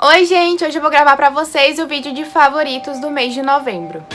Oi gente, hoje eu vou gravar pra vocês o vídeo de favoritos do mês de novembro.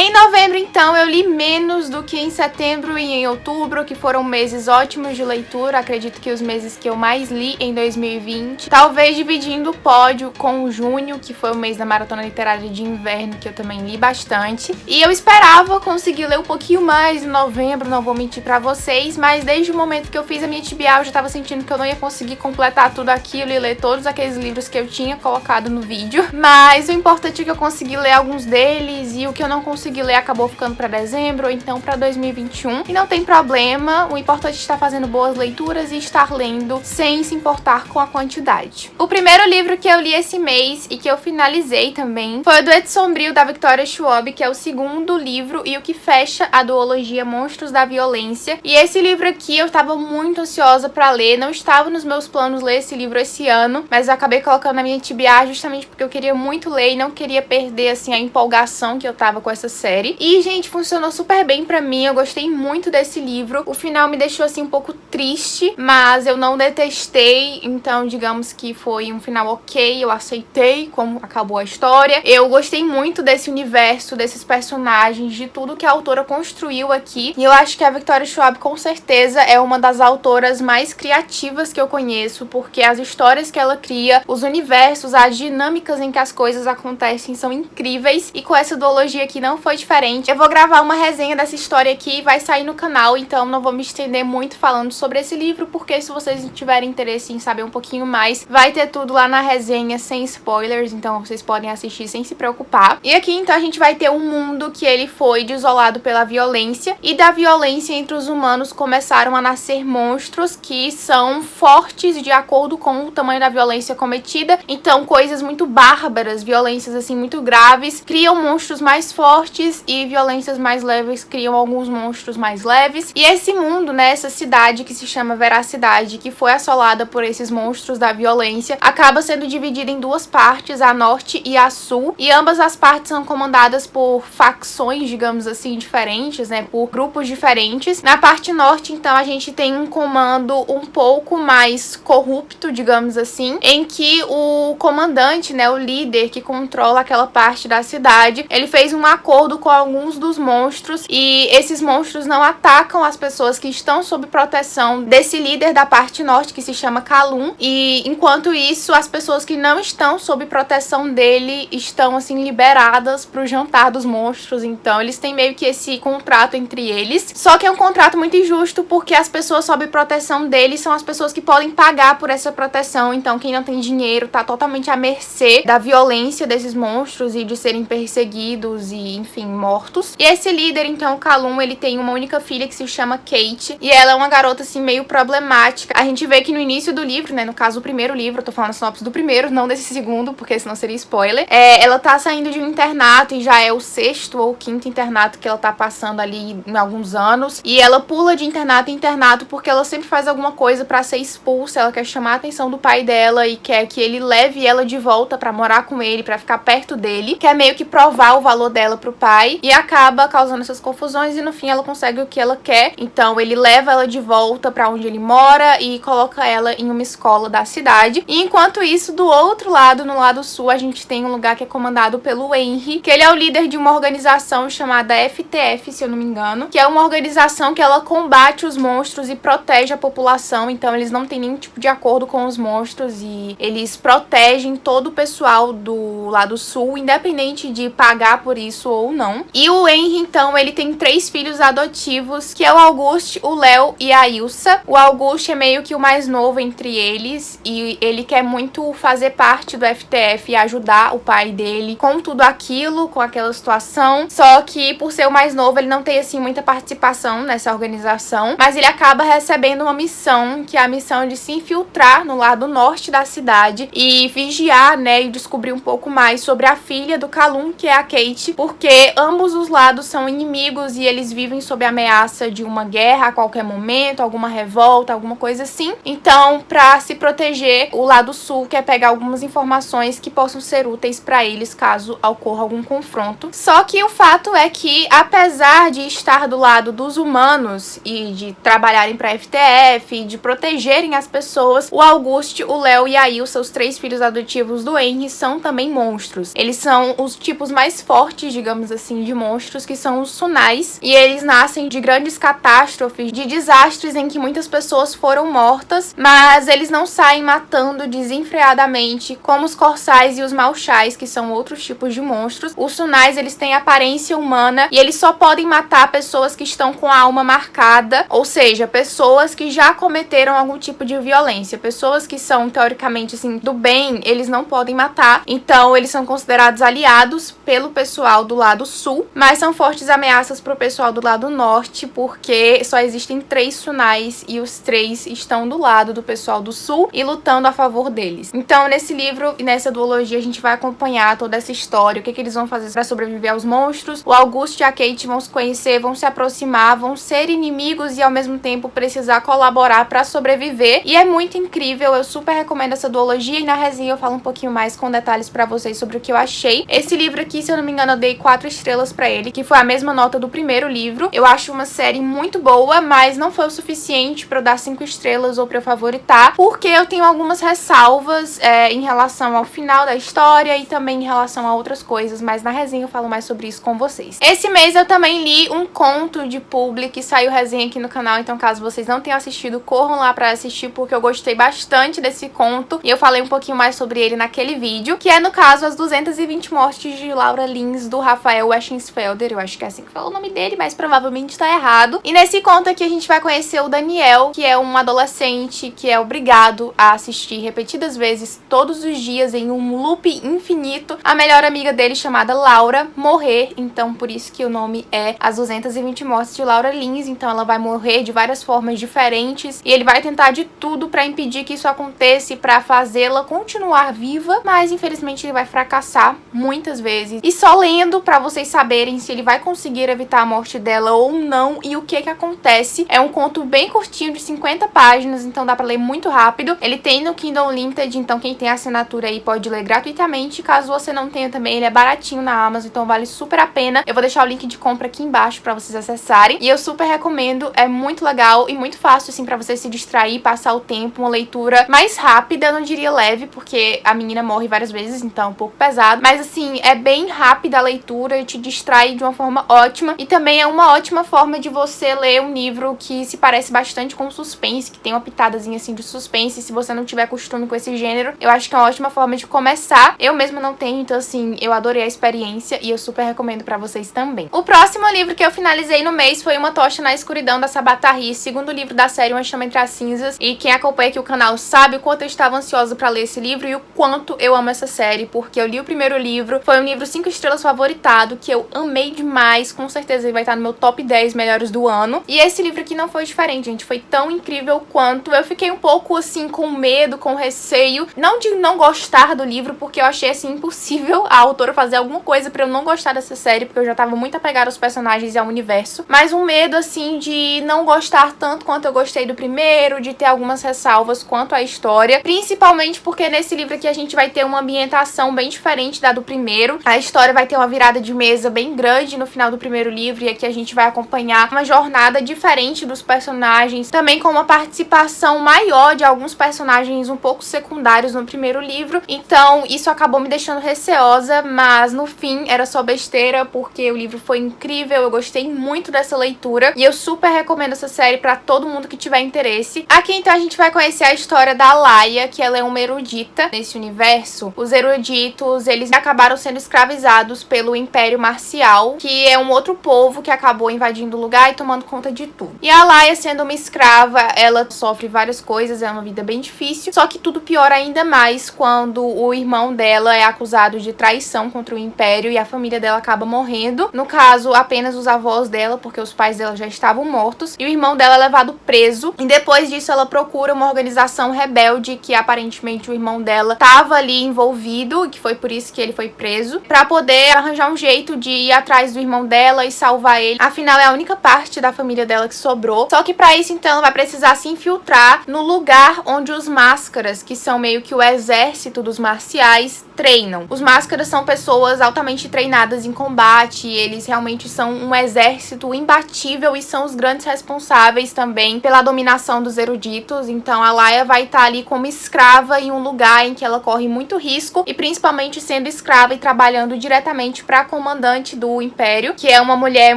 Em novembro, então, eu li menos do que em setembro e em outubro, que foram meses ótimos de leitura. Acredito que os meses que eu mais li em 2020. Talvez dividindo o pódio com o junho, que foi o mês da Maratona Literária de Inverno, que eu também li bastante. E eu esperava conseguir ler um pouquinho mais em novembro, não vou mentir pra vocês, mas desde o momento que eu fiz a minha TBA, eu já tava sentindo que eu não ia conseguir completar tudo aquilo e ler todos aqueles livros que eu tinha colocado no vídeo. Mas o importante é que eu consegui ler alguns deles, e o que eu não consegui ler acabou ficando pra dezembro ou então pra 2021. E não tem problema, o importante é estar fazendo boas leituras e estar lendo sem se importar com a quantidade. O primeiro livro que eu li esse mês e que eu finalizei também foi o Dueto Sombrio, da Victoria Schwab, que é o segundo livro e o que fecha a duologia Monstros da Violência. E esse livro aqui eu estava muito ansiosa pra ler, não estava nos meus planos ler esse livro esse ano, mas eu acabei colocando na minha TBA justamente porque eu queria muito ler e não queria perder assim a empolgação que eu tava com essa série. E, gente, funcionou super bem pra mim, eu gostei muito desse livro. O final me deixou, assim, um pouco triste, mas eu não detestei, então digamos que foi um final ok, eu aceitei como acabou a história. Eu gostei muito desse universo, desses personagens, de tudo que a autora construiu aqui, e eu acho que a Victoria Schwab, com certeza, é uma das autoras mais criativas que eu conheço, porque as histórias que ela cria, os universos, as dinâmicas em que as coisas acontecem são incríveis, e com essa duologia aqui não foi diferente. Eu vou gravar uma resenha dessa história aqui e vai sair no canal, então não vou me estender muito falando sobre esse livro, porque se vocês tiverem interesse em saber um pouquinho mais, vai ter tudo lá na resenha sem spoilers, então vocês podem assistir sem se preocupar. E aqui então a gente vai ter um mundo que ele foi desolado pela violência, e da violência entre os humanos começaram a nascer monstros que são fortes de acordo com o tamanho da violência cometida, então coisas muito bárbaras, violências assim muito graves, criam monstros mais fortes, e violências mais leves criam alguns monstros mais leves. E esse mundo, né, essa cidade que se chama Veracidade, que foi assolada por esses monstros da violência, acaba sendo dividida em duas partes, a norte e a sul, e ambas as partes são comandadas por facções, digamos assim, diferentes, né, por grupos diferentes. Na parte norte, então, a gente tem um comando um pouco mais corrupto, digamos assim, em que o comandante, né, o líder que controla aquela parte da cidade, ele fez um acordo com alguns dos monstros, e esses monstros não atacam as pessoas que estão sob proteção desse líder da parte norte, que se chama Kalum, e enquanto isso as pessoas que não estão sob proteção dele estão assim liberadas pro jantar dos monstros. Então eles têm meio que esse contrato entre eles, só que é um contrato muito injusto, porque as pessoas sob proteção dele são as pessoas que podem pagar por essa proteção, então quem não tem dinheiro tá totalmente à mercê da violência desses monstros e de serem perseguidos e enfim, mortos. E esse líder, então, o Kalum, ele tem uma única filha que se chama Kate, e ela é uma garota, assim, meio problemática. A gente vê que no início do livro, né, no caso, o primeiro livro, eu tô falando a sinopse do primeiro, não desse segundo, porque senão seria spoiler, ela tá saindo de um internato, e já é o sexto ou quinto internato que ela tá passando ali em alguns anos, e ela pula de internato em internato porque ela sempre faz alguma coisa pra ser expulsa, ela quer chamar a atenção do pai dela e quer que ele leve ela de volta pra morar com ele, pra ficar perto dele, quer meio que provar o valor dela pro pai, e acaba causando essas confusões, e no fim ela consegue o que ela quer. Então ele leva ela de volta pra onde ele mora e coloca ela em uma escola da cidade. E enquanto isso, do outro lado, no lado sul, a gente tem um lugar que é comandado pelo Henry, que ele é o líder de uma organização chamada FTF, se eu não me engano, que é uma organização que ela combate os monstros e protege a população. Então eles não têm nenhum tipo de acordo com os monstros, e eles protegem todo o pessoal do lado sul, independente de pagar por isso ou não. E o Henry, então, ele tem 3 filhos adotivos, que é o Auguste, o Léo e a Ilsa. O Auguste é meio que o mais novo entre eles, e ele quer muito fazer parte do FTF e ajudar o pai dele com tudo aquilo, com aquela situação. Só que, por ser o mais novo, ele não tem, assim, muita participação nessa organização, mas ele acaba recebendo uma missão, que é a missão de se infiltrar no lado norte da cidade e vigiar, né, e descobrir um pouco mais sobre a filha do Kalum, que é a Kate, porque ambos os lados são inimigos e eles vivem sob a ameaça de uma guerra a qualquer momento, alguma revolta, alguma coisa assim. Então, pra se proteger, o lado sul quer pegar algumas informações que possam ser úteis pra eles caso ocorra algum confronto. Só que o fato é que, apesar de estar do lado dos humanos e de trabalharem pra FTF e de protegerem as pessoas, o Auguste, o Léo e a Il, seus 3 filhos adotivos do Henry, são também monstros. Eles são os tipos mais fortes, digamos assim, de monstros, que são os Sunais, e eles nascem de grandes catástrofes, de desastres em que muitas pessoas foram mortas, mas eles não saem matando desenfreadamente como os Corsais e os Malchais, que são outros tipos de monstros. Os Sunais, eles têm aparência humana e eles só podem matar pessoas que estão com a alma marcada, ou seja, pessoas que já cometeram algum tipo de violência. Pessoas que são, teoricamente, assim, do bem, eles não podem matar, então eles são considerados aliados pelo pessoal do lado sul, mas são fortes ameaças pro pessoal do lado norte, porque só existem 3 Sunais e os 3 estão do lado do pessoal do sul e lutando a favor deles. Então, nesse livro e nessa duologia, a gente vai acompanhar toda essa história, o que eles vão fazer para sobreviver aos monstros. O Auguste e a Kate vão se conhecer, vão se aproximar, vão ser inimigos e ao mesmo tempo precisar colaborar para sobreviver. E é muito incrível, eu super recomendo essa duologia, e na resenha eu falo um pouquinho mais com detalhes para vocês sobre o que eu achei. Esse livro aqui, se eu não me engano, eu dei 4 estrelas para ele, que foi a mesma nota do primeiro livro. Eu acho uma série muito boa, mas não foi o suficiente para eu dar 5 estrelas ou para eu favoritar, porque eu tenho algumas ressalvas em relação ao final da história e também em relação a outras coisas, mas na resenha eu falo mais sobre isso com vocês. Esse mês eu também li um conto de publi que saiu resenha aqui no canal, então caso vocês não tenham assistido, corram lá pra assistir, porque eu gostei bastante desse conto e eu falei um pouquinho mais sobre ele naquele vídeo, que é, no caso, As 220 Mortes de Laura Lins, do Rafael Weschensfelder. Eu acho que é assim que fala o nome dele, mas provavelmente tá errado. E nesse conto aqui a gente vai conhecer o Daniel, que é um adolescente que é obrigado a assistir repetidas vezes, todos os dias, em um loop infinito, a melhor amiga dele, chamada Laura, morrer. Então por isso que o nome é As 220 Mortes de Laura Lins. Então ela vai morrer de várias formas diferentes e ele vai tentar de tudo pra impedir que isso aconteça e pra fazê-la continuar viva, mas infelizmente ele vai fracassar muitas vezes. E só lendo pra vocês saberem se ele vai conseguir evitar a morte dela ou não e o que acontece. É um conto bem curtinho, de 50 páginas, então dá pra ler muito rápido. Ele tem no Kindle Unlimited, então quem tem assinatura aí pode ler gratuitamente. Caso você não tenha também, ele é baratinho na Amazon, então vale super a pena. Eu vou deixar o link de compra aqui embaixo pra vocês acessarem. E eu super recomendo, é muito legal e muito fácil, assim, pra você se distrair, passar o tempo. Uma leitura mais rápida, eu não diria leve, porque a menina morre várias vezes, então é um pouco pesado. Mas, assim, é bem rápida a leitura e te distrai de uma forma ótima. E também é uma ótima forma de você ler um livro que se parece bastante com suspense, que tem uma pitadazinha, assim, de suspense. Se você não tiver costume com esse gênero, eu acho que é uma ótima forma de começar. Eu mesma não tenho, então, assim, eu adorei a experiência e eu super recomendo pra vocês também. O próximo livro que eu finalizei no mês foi Uma Tocha na Escuridão, da Sabata Ri, segundo livro da série Uma Chama Entre as Cinzas. E quem acompanha aqui o canal sabe o quanto eu estava ansiosa pra ler esse livro e o quanto eu amo essa série, porque eu li o primeiro livro, foi um livro 5 estrelas favoritado, que eu amei demais, com certeza ele vai estar no meu top 10 melhores do ano. E esse livro aqui não foi diferente, gente, foi tão incrível quanto. Eu fiquei um pouco, assim, com medo, com receio, não de não gostar do livro, porque eu achei, assim, impossível a autora fazer alguma coisa pra eu não gostar dessa série, porque eu já tava muito apegada aos personagens e ao universo, mas um medo, assim, de não gostar tanto quanto eu gostei do primeiro, de ter algumas ressalvas quanto à história, principalmente porque nesse livro aqui a gente vai ter uma ambientação bem diferente da do primeiro. A história vai ter uma virada de mesa bem grande no final do primeiro livro, e aqui a gente vai acompanhar uma jornada diferente dos personagens, também com uma participação maior de alguns personagens um pouco secundários no primeiro livro. Então isso acabou me deixando receosa, mas no fim era só besteira, porque o livro foi incrível, eu gostei muito dessa leitura e eu super recomendo essa série pra todo mundo que tiver interesse. Aqui então a gente vai conhecer a história da Laia, que ela é uma erudita nesse universo. Os eruditos, eles acabaram sendo escravizados pelo Império Marcial, que é um outro povo que acabou invadindo o lugar e tomando conta de tudo. E a Laia, sendo uma escrava, ela sofre várias coisas, é uma vida bem difícil, só que tudo piora ainda mais quando o irmão dela é acusado de traição contra o Império e a família dela acaba morrendo. No caso, apenas os avós dela, porque os pais dela já estavam mortos, e o irmão dela é levado preso. E depois disso ela procura uma organização rebelde, que aparentemente o irmão dela estava ali envolvido, que foi por isso que ele foi preso, pra poder arranjar um jeito de ir atrás do irmão dela e salvar ele. Afinal, é a única parte da família dela que sobrou. Só que pra isso, então, ela vai precisar se infiltrar no lugar onde os Máscaras, que são meio que o exército dos marciais, treinam. Os Máscaras são pessoas altamente treinadas em combate, eles realmente são um exército imbatível e são os grandes responsáveis também pela dominação dos eruditos. Então a Laia vai estar ali como escrava em um lugar em que ela corre muito risco, e principalmente sendo escrava e trabalhando diretamente para a comandante do Império, que é uma mulher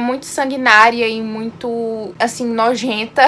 muito sanguinária e muito, assim, nojenta.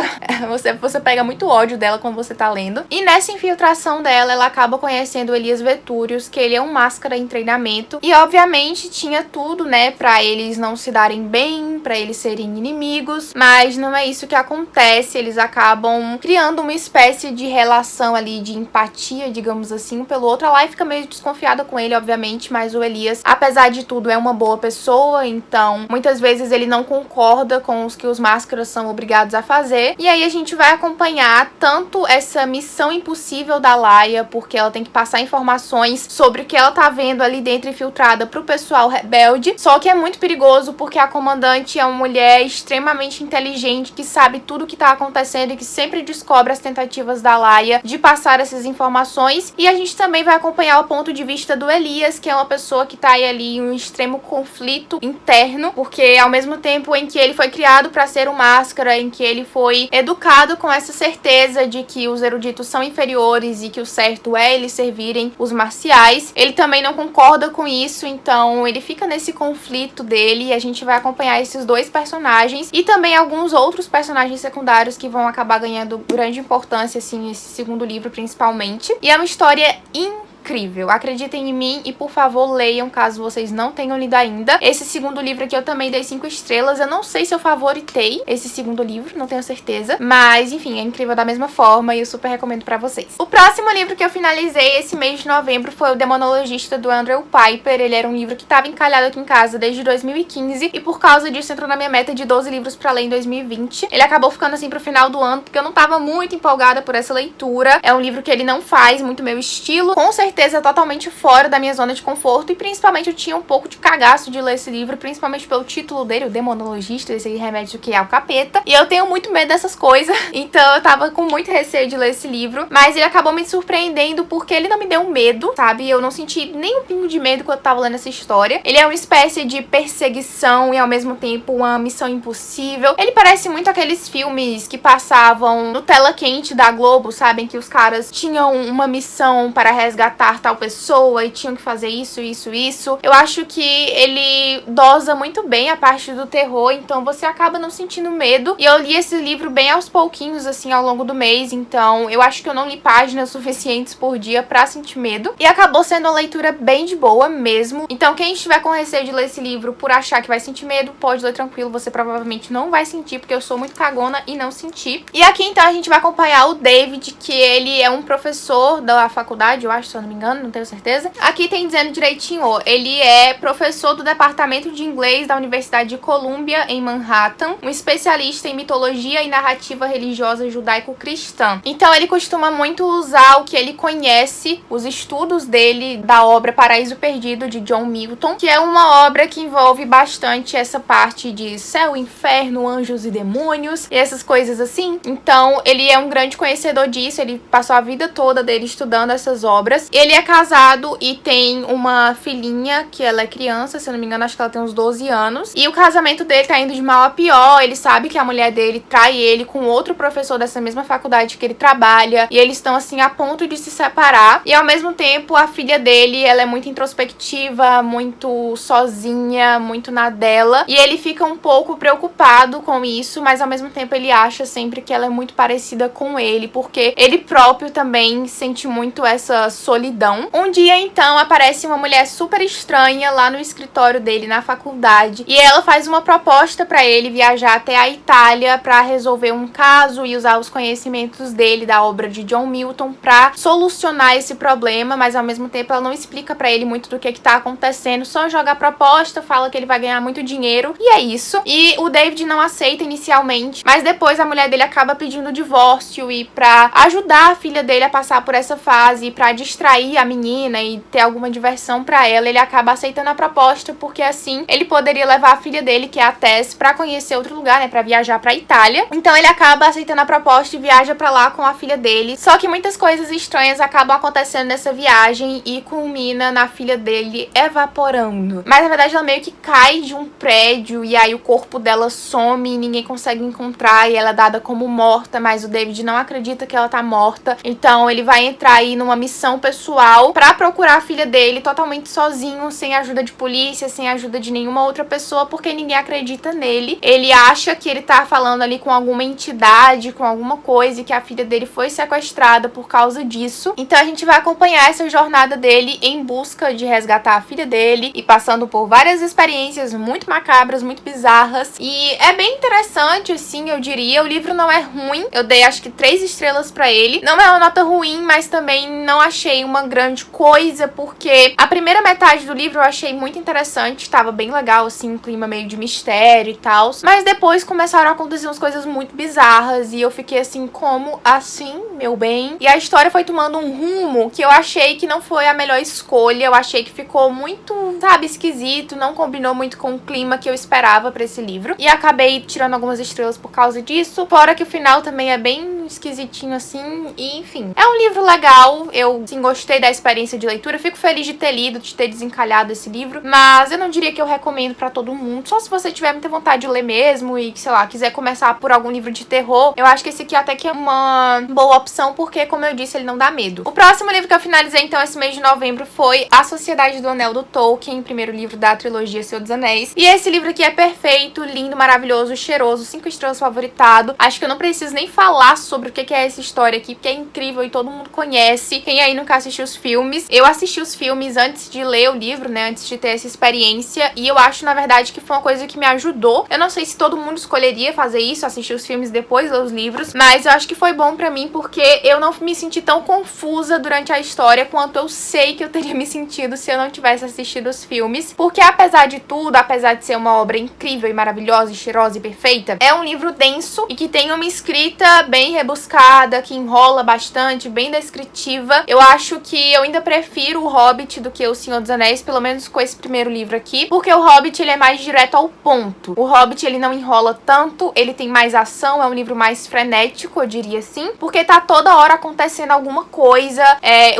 Você pega muito ódio dela quando você tá lendo. E nessa infiltração dela, ela acaba conhecendo Elias Vetúrios, que ele é um Máscara em treinamento. E obviamente tinha tudo, né, pra eles não se darem bem, pra eles serem inimigos. Mas não é isso que acontece. Eles acabam criando uma espécie de relação ali, de empatia, digamos assim, um pelo outro. A Lai fica meio desconfiada com ele, obviamente, mas o Elias, apesar de tudo, é uma boa pessoa. Então, muitas vezes ele não concorda com os que os Máscaras são obrigados a fazer. E aí a gente vai acompanhar tanto essa missão impossível da Laia, porque ela tem que passar informações sobre o que ela tá vendo ali dentro infiltrada pro pessoal rebelde. Só que é muito perigoso porque a comandante é uma mulher extremamente inteligente, que sabe tudo o que tá acontecendo e que sempre descobre as tentativas da Laia de passar essas informações. E a gente também vai acompanhar o ponto de vista do Elias, que é uma pessoa que tá aí ali em um extremo conflito interno, porque ao mesmo tempo em que ele foi criado para ser um Máscara, em que ele foi educado com essa certeza de que os eruditos são inferiores e que o certo é eles servirem os marciais, ele também não concorda com isso. Então ele fica nesse conflito dele, e a gente vai acompanhar esses dois personagens e também alguns outros personagens secundários que vão acabar ganhando grande importância, assim, nesse segundo livro principalmente. E é uma história incrível, acreditem em mim, e por favor leiam caso vocês não tenham lido ainda. Esse segundo livro aqui eu também dei 5 estrelas. Eu não sei se eu favoritei esse segundo livro, não tenho certeza, mas enfim, é incrível da mesma forma e eu super recomendo pra vocês. O próximo livro que eu finalizei esse mês de novembro foi o Demonologista, do Andrew Piper. Ele era um livro que tava encalhado aqui em casa desde 2015 e por causa disso entrou na minha meta de 12 livros pra ler em 2020. Ele acabou ficando assim pro final do ano porque eu não tava muito empolgada por essa leitura. É um livro que ele não faz muito meu estilo, com certeza totalmente fora da minha zona de conforto, e principalmente eu tinha um pouco de cagaço de ler esse livro, principalmente pelo título dele, o Demonologista, esse remédio que é o capeta, e eu tenho muito medo dessas coisas, então eu tava com muito receio de ler esse livro, mas ele acabou me surpreendendo porque ele não me deu medo, sabe? Eu não senti nem um pingo de medo quando eu tava lendo essa história. Ele é uma espécie de perseguição e ao mesmo tempo uma missão impossível. Ele parece muito aqueles filmes que passavam no tela quente da Globo, sabem? Que os caras tinham uma missão para resgatar tal pessoa e tinham que fazer isso, isso, isso. Eu acho que ele dosa muito bem a parte do terror, então você acaba não sentindo medo. E eu li esse livro bem aos pouquinhos, assim, ao longo do mês, então eu acho que eu não li páginas suficientes por dia pra sentir medo. E acabou sendo uma leitura bem de boa mesmo. Então quem estiver com receio de ler esse livro por achar que vai sentir medo, pode ler tranquilo, você provavelmente não vai sentir, porque eu sou muito cagona e não senti. E aqui então a gente vai acompanhar o David, que ele é um professor da faculdade, eu acho, se eu não me engano, não tenho certeza. Aqui tem dizendo direitinho, ó, ele é professor do departamento de inglês da Universidade de Columbia, em Manhattan, um especialista em mitologia e narrativa religiosa judaico-cristã. Então ele costuma muito usar o que ele conhece, os estudos dele da obra Paraíso Perdido, de John Milton, que é uma obra que envolve bastante essa parte de céu, inferno, anjos e demônios, e essas coisas assim. Então ele é um grande conhecedor disso, ele passou a vida toda dele estudando essas obras. Ele é casado e tem uma filhinha, que ela é criança, se eu não me engano, acho que ela tem uns 12 anos. E o casamento dele tá indo de mal a pior. Ele sabe que a mulher dele trai ele com outro professor dessa mesma faculdade que ele trabalha. E eles estão, assim, a ponto de se separar. E ao mesmo tempo, a filha dele, ela é muito introspectiva, muito sozinha, muito na dela. E ele fica um pouco preocupado com isso, mas ao mesmo tempo ele acha sempre que ela é muito parecida com ele, porque ele próprio também sente muito essa solidão. Um dia, então, aparece uma mulher super estranha lá no escritório dele na faculdade, e ela faz uma proposta pra ele viajar até a Itália pra resolver um caso e usar os conhecimentos dele da obra de John Milton pra solucionar esse problema, mas ao mesmo tempo ela não explica pra ele muito do que tá acontecendo, só joga a proposta, fala que ele vai ganhar muito dinheiro, e é isso. E o David não aceita inicialmente, mas depois a mulher dele acaba pedindo o divórcio, e pra ajudar a filha dele a passar por essa fase, e pra distrair distrair a menina e ter alguma diversão pra ela, ele acaba aceitando a proposta, porque assim ele poderia levar a filha dele, que é a Tess, pra conhecer outro lugar, né, pra viajar pra Itália. Então ele acaba aceitando a proposta e viaja pra lá com a filha dele. Só que muitas coisas estranhas acabam acontecendo nessa viagem e culmina na filha dele evaporando. Mas na verdade ela meio que cai de um prédio e aí o corpo dela some e ninguém consegue encontrar e ela é dada como morta, mas o David não acredita que ela tá morta. Então ele vai entrar aí numa missão pessoal pra procurar a filha dele totalmente sozinho, sem ajuda de polícia, sem ajuda de nenhuma outra pessoa, porque ninguém acredita nele. Ele acha que ele tá falando ali com alguma entidade, com alguma coisa, e que a filha dele foi sequestrada por causa disso. Então a gente vai acompanhar essa jornada dele em busca de resgatar a filha dele e passando por várias experiências muito macabras, muito bizarras. E é bem interessante, assim, eu diria. O livro não é ruim. Eu dei acho que 3 estrelas pra ele. Não é uma nota ruim, mas também não achei uma grande coisa, porque a primeira metade do livro eu achei muito interessante. Tava bem legal, assim, um clima meio de mistério e tal. Mas depois começaram a acontecer umas coisas muito bizarras e eu fiquei assim, como assim, meu bem? E a história foi tomando um rumo que eu achei que não foi a melhor escolha. Eu achei que ficou muito, sabe, esquisito, não combinou muito com o clima que eu esperava pra esse livro. E acabei tirando algumas estrelas por causa disso. Fora que o final também é bem esquisitinho assim, e enfim. É um livro legal, eu sim gostei da experiência de leitura, fico feliz de ter lido, de ter desencalhado esse livro, mas eu não diria que eu recomendo pra todo mundo, só se você tiver muita vontade de ler mesmo e, sei lá, quiser começar por algum livro de terror. Eu acho que esse aqui até que é uma boa opção, porque, como eu disse, ele não dá medo. O próximo livro que eu finalizei, então, esse mês de novembro foi A Sociedade do Anel, do Tolkien, primeiro livro da trilogia Senhor dos Anéis. E esse livro aqui é perfeito, lindo, maravilhoso, cheiroso, 5 estrelas, favoritado. Acho que eu não preciso nem falar sobre o que é essa história aqui, porque é incrível e todo mundo conhece. Quem aí nunca assistiu os filmes? Eu assisti os filmes antes de ler o livro, né, antes de ter essa experiência, e eu acho, na verdade, que foi uma coisa que me ajudou. Eu não sei se todo mundo escolheria fazer isso, assistir os filmes depois ler os livros, mas eu acho que foi bom pra mim, porque eu não me senti tão confusa durante a história quanto eu sei que eu teria me sentido se eu não tivesse assistido os filmes, porque apesar de tudo, apesar de ser uma obra incrível e maravilhosa e cheirosa e perfeita, é um livro denso e que tem uma escrita bem rebuscada, que enrola bastante, bem descritiva. Eu acho que eu ainda prefiro o Hobbit do que o Senhor dos Anéis, pelo menos com esse primeiro livro aqui, porque o Hobbit ele é mais direto ao ponto. O Hobbit ele não enrola tanto, ele tem mais ação, é um livro mais frenético, eu diria assim, porque tá toda hora acontecendo alguma coisa,